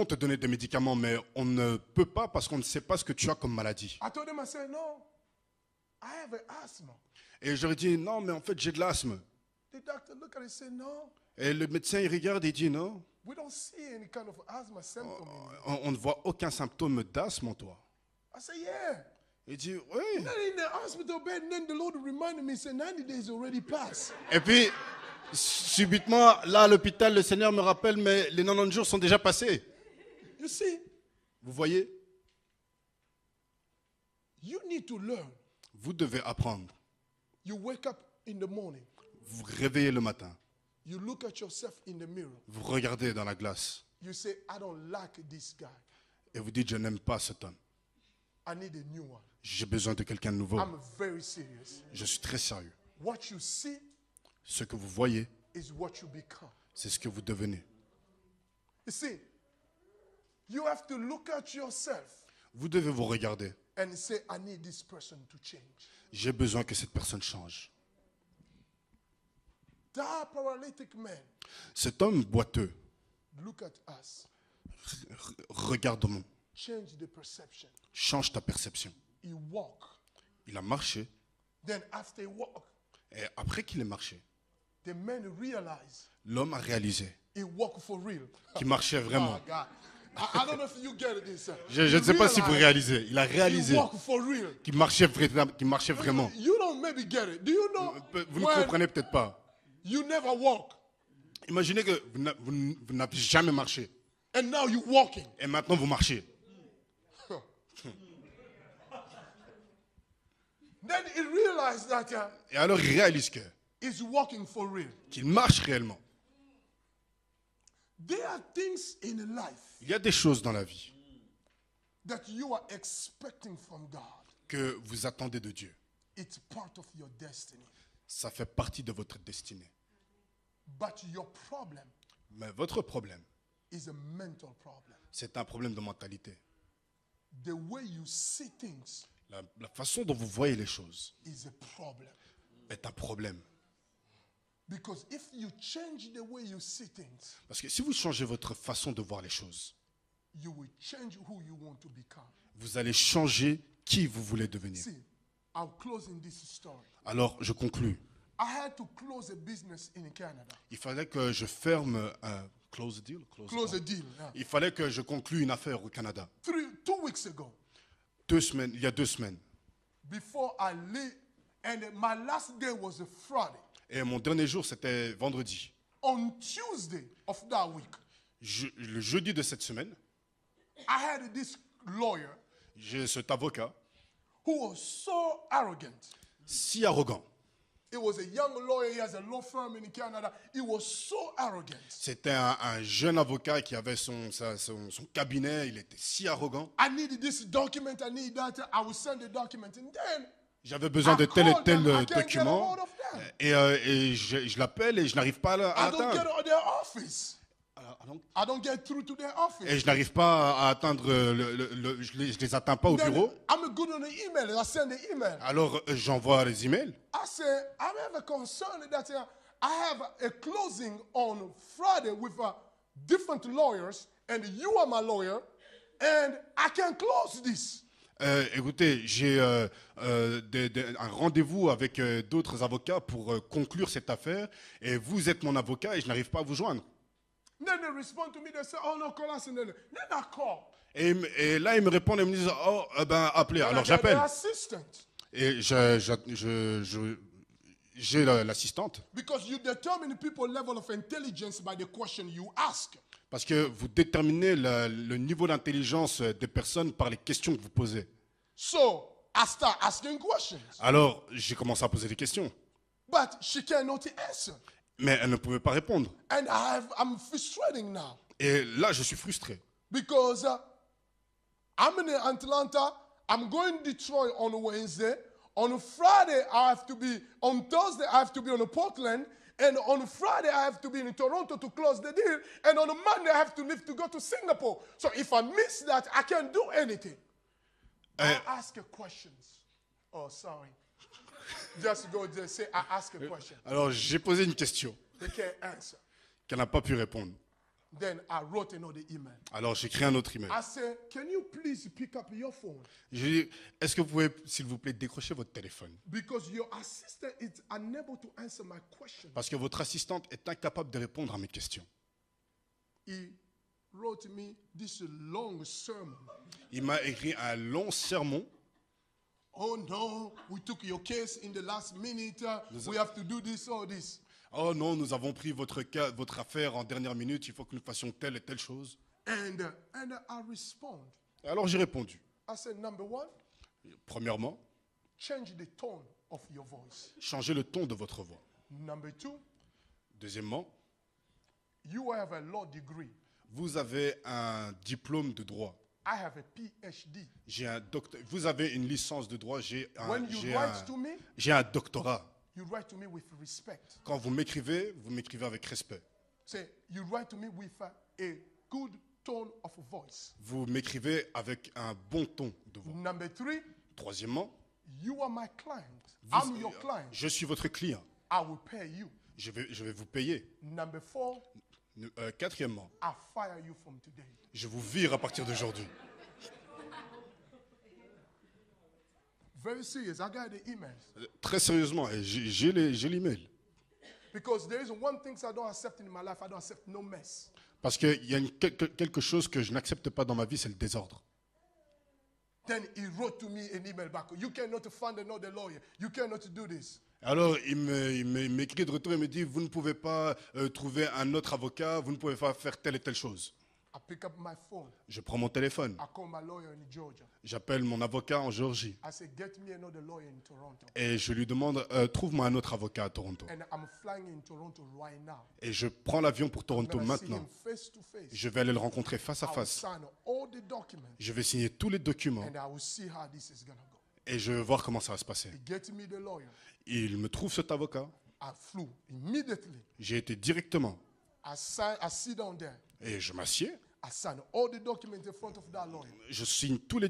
te donner des médicaments, mais on ne peut pas parce qu'on ne sait pas ce que tu as comme maladie. I told him, I said, no, I have an asthma. Et j'aurais dit, non, mais en fait, j'ai de l'asthme. The doctor looked at it and said, no, Et le médecin, il regarde et dit, non, we don't see any kind of asthma symptom in you. on ne voit aucun symptôme d'asthme en toi. I said, yeah. Il dit, oui. Then in the hospital bed, and then the Lord reminded me, he said, 90 days already passed. Et puis, subitement, là, à l'hôpital, le Seigneur me rappelle, mais les 90 jours sont déjà passés. You see, Vous voyez, you need to learn. vous devez apprendre. You wake up in the morning. Vous réveillez le matin. You look at yourself in the mirror. Vous regardez dans la glace. You say, I don't like this guy. Et vous dites, je n'aime pas cet homme. I need a new one. J'ai besoin de quelqu'un de nouveau. I'm very serious. Je suis très sérieux. What you see Ce que vous voyez, is what you become. c'est ce que vous devenez. You see, you have to look at yourself Vous devez vous regarder. and say, I need this person to change. J'ai besoin que cette personne change. That paralytic man, Cet homme boiteux, look at us, regarde-moi, change the perception. change ta perception. He walk. Il a marché, Then after he walk, et après qu'il ait marché, the man realize l'homme a réalisé he walk for real. qu'il marchait vraiment. Oh God. I don't know if you get this. Je ne sais pas si vous réalisez. Il a He réalisé walk for real. qu'il marchait vraiment. You don't maybe get it. Do you know Vous ne when comprenez peut-être pas. you never walk Imaginez que vous n'avez jamais marché. and now you walking? Et maintenant, vous marchez. Then he realized that Et alors, il réalise he's walking for real. qu'il marche réellement. There are things in life Il y a des choses dans la vie that you are expecting from God. que vous attendez de Dieu. It's part of your destiny. Ça fait partie de votre destinée. But your problem Mais votre problème, is a mental problem. c'est un problème de mentalité. The way you see things La façon dont vous voyez les choses is a problem. est un problème. Because if you change the way you see things, Parce que si vous changez votre façon de voir les choses, you will change who you want to become. vous allez changer qui vous voulez devenir. See, I'm closing this story. Alors, je conclus. I had to close a business in Canada. Il fallait que je ferme un close deal. Close a deal. Yeah. Il fallait que je conclue une affaire au Canada. 2 weeks ago, Il y a 2 semaines. before I leave, and my last day was a Friday. Et mon dernier jour, c'était vendredi. On Tuesday of that week, Le jeudi de cette semaine, I had this lawyer j'ai cet avocat who was so arrogant. si arrogant. He was a young lawyer. He has a law firm in Canada. He was so arrogant. C'était un jeune avocat qui avait son cabinet. Il était si arrogant. I needed this document. I need that. I will send the document. And then J'avais besoin de I tel et called tel them. I can't get a document. hold of them. Et je l'appelle et je n'arrive pas à I don't get atteindre. to their office. I don't get through to their office. Et je n'arrive pas à atteindre, je les atteins pas au Then bureau. I'm good on the email. I send the email. Alors j'envoie les emails. I say, I'm ever concerned that I have a closing on Friday with different lawyers, and you are my lawyer, and I can close this. Écoutez, j'ai un rendez-vous avec d'autres avocats pour conclure cette affaire. Et vous êtes mon avocat et je n'arrive pas à vous joindre. Then they respond to me. They say, "Oh no, call us." And then I call. Et là, ils me répondent et me disent, oh, ben, appelez. And Alors I get j'appelle. the assistant. Et j'ai l'assistante. Because you determine people's level of intelligence by the question you ask. Parce que vous déterminez le niveau d'intelligence des personnes par les questions que vous posez. So I start asking questions. Alors, j'ai commencé à poser des questions. But she cannot answer. Mais elle ne pouvait pas répondre. And I'm frustrating now. Et là, je suis frustré. Because I'm in Atlanta. I'm going to Detroit on Wednesday. On Friday, on Thursday, I have to be on Portland. And on Friday, I have to be in Toronto to close the deal. And on Monday, I have to leave to go to Singapore. So if I miss that, I can't do anything. I ask questions. Oh, sorry. just go there, say, I ask a question. Alors j'ai posé une question They can't answer. qu'elle n'a pas pu répondre. Then I wrote another email. Alors j'ai créé un autre email. I said, can you please pick up your phone? J'ai dit, est-ce que vous pouvez, s'il vous plaît, décrocher votre téléphone? Because your assistant is unable to answer my question. Parce que votre assistante est incapable de répondre à mes questions. He wrote me this long sermon. Il m'a écrit un long sermon. Oh no, we took your case in the last minute. We have to do this or this. Oh non, nous avons pris votre affaire en dernière minute, il faut que nous fassions telle et telle chose. And I respond. Alors j'ai répondu. I said, number one, Premièrement, change the tone of your voice. changez le ton de votre voix. Number two, Deuxièmement, you have a law degree. vous avez un diplôme de droit. I have a PhD. Vous avez une licence de droit, j'ai When you write to me, un doctorat. you write to me with respect. Quand vous m'écrivez avec respect. Say, you write to me with a good tone of voice. Vous m'écrivez avec un bon ton de voix. Number three, Troisièmement, you are my client. I'm your client. je suis votre client. I will pay you. Je vais vous payer. Number four, Quatrièmement, I fire you from today. je vous vire à partir d'aujourd'hui. Very serious. I got the emails. Très sérieusement, et j'ai l'email. Because there is one thing I don't accept in my life. I don't accept no mess. Parce qu'il y a quelque chose que je n'accepte pas dans ma vie, c'est le désordre. Then he wrote to me an email back. You cannot find another lawyer. You cannot do this. Alors, il m'écrit de retour et me dit, vous ne pouvez pas trouver un autre avocat, vous ne pouvez pas faire telle et telle chose. I pick up my phone. Je prends mon téléphone, I call my lawyer in Georgia. j'appelle mon avocat en Géorgie I say, get me another lawyer in Toronto. et je lui demande, trouve-moi un autre avocat à Toronto. And I'm flying in Toronto right now. Et je prends l'avion pour Toronto I'm gonna see him maintenant. face to face. Je vais aller le rencontrer face à I will face. sign all the documents. Je vais signer tous les documents And I will see how this is gonna go. et je vais voir comment ça va se passer. He get me the lawyer. Il me trouve cet avocat. I flew immediately. J'ai été directement I sit down there. et je m'assieds. I sign all the documents in front of that lawyer. Je signe tous les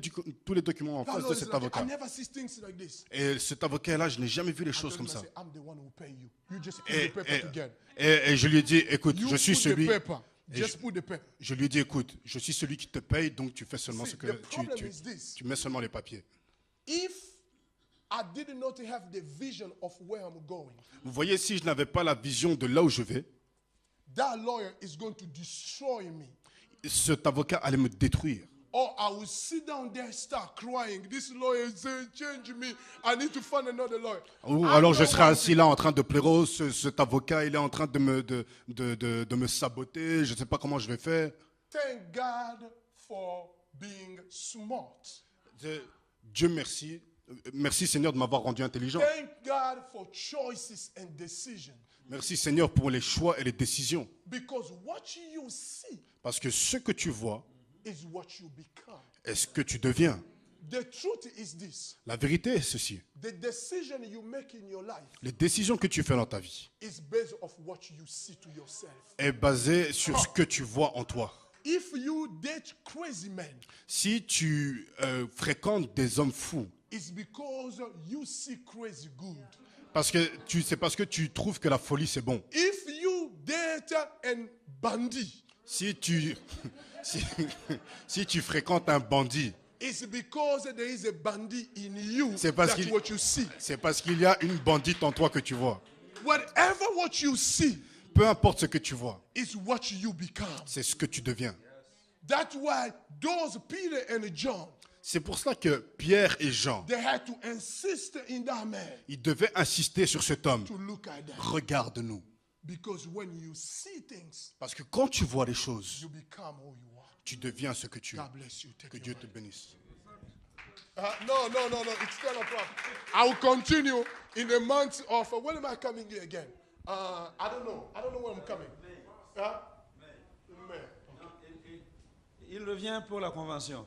documents en That face de lawyer is cet like, I avocat. never see things like this. Et cet avocat-là, je n'ai jamais vu les I choses told comme him, I ça. say, I'm the one who will pay you. You just put Et, the paper together. et je lui ai dit, écoute, You je suis put the celui. paper. Et Just put the paper. Je lui ai dit, écoute, je suis celui qui te paye, donc tu fais seulement See, ce que the problem is this. tu mets seulement les papiers. If I did not have the vision of where I'm going, Vous voyez, si je n'avais pas la vision de là où je vais, that lawyer is going to destroy me. cet avocat allait me détruire. Or I will sit down there, start crying. This lawyer is saying, change me. I need to find another lawyer. Ou I alors je don't serais want assis là en train de pleurer, oh, cet avocat, il est en train de me saboter, je ne sais pas comment je vais faire. Thank God for being smart. Dieu merci. Merci Seigneur de m'avoir rendu intelligent. Thank God for choices and decisions. Merci Seigneur pour les choix et les décisions. Because what you see Parce que ce que tu vois is what you become. est ce que tu deviens. The truth is this. La vérité est ceci. The decision you make in your life Les décisions que tu fais dans ta vie is based off what you see to yourself. est basée sur ce que tu vois en toi. If you date crazy men, Si tu fréquentes des hommes fous, it's because you see crazy good. c'est parce que tu trouves que la folie c'est bon. If you date a bandit, Si tu fréquentes un bandit, it's because there is a bandit in you. C'est parce That's qu'il- what you see. c'est parce qu'il y a une bandite en toi que tu vois. Whatever what you see Peu importe ce que tu vois, is what you become. c'est ce que tu deviens. That's why those Peter and John, C'est pour cela que Pierre et Jean, they had to insist in that man ils devaient insister sur cet homme. to look at them. Regarde-nous. Because when you see things, Parce que quand tu vois les choses, you become who you are. tu deviens ce que tu es. God bless you. Take Que your Dieu money. te bénisse. No. It's still a problem. I will continue in the month of. When am I coming here again? I don't know. I don't know when I'm coming. May. Il revient pour la convention.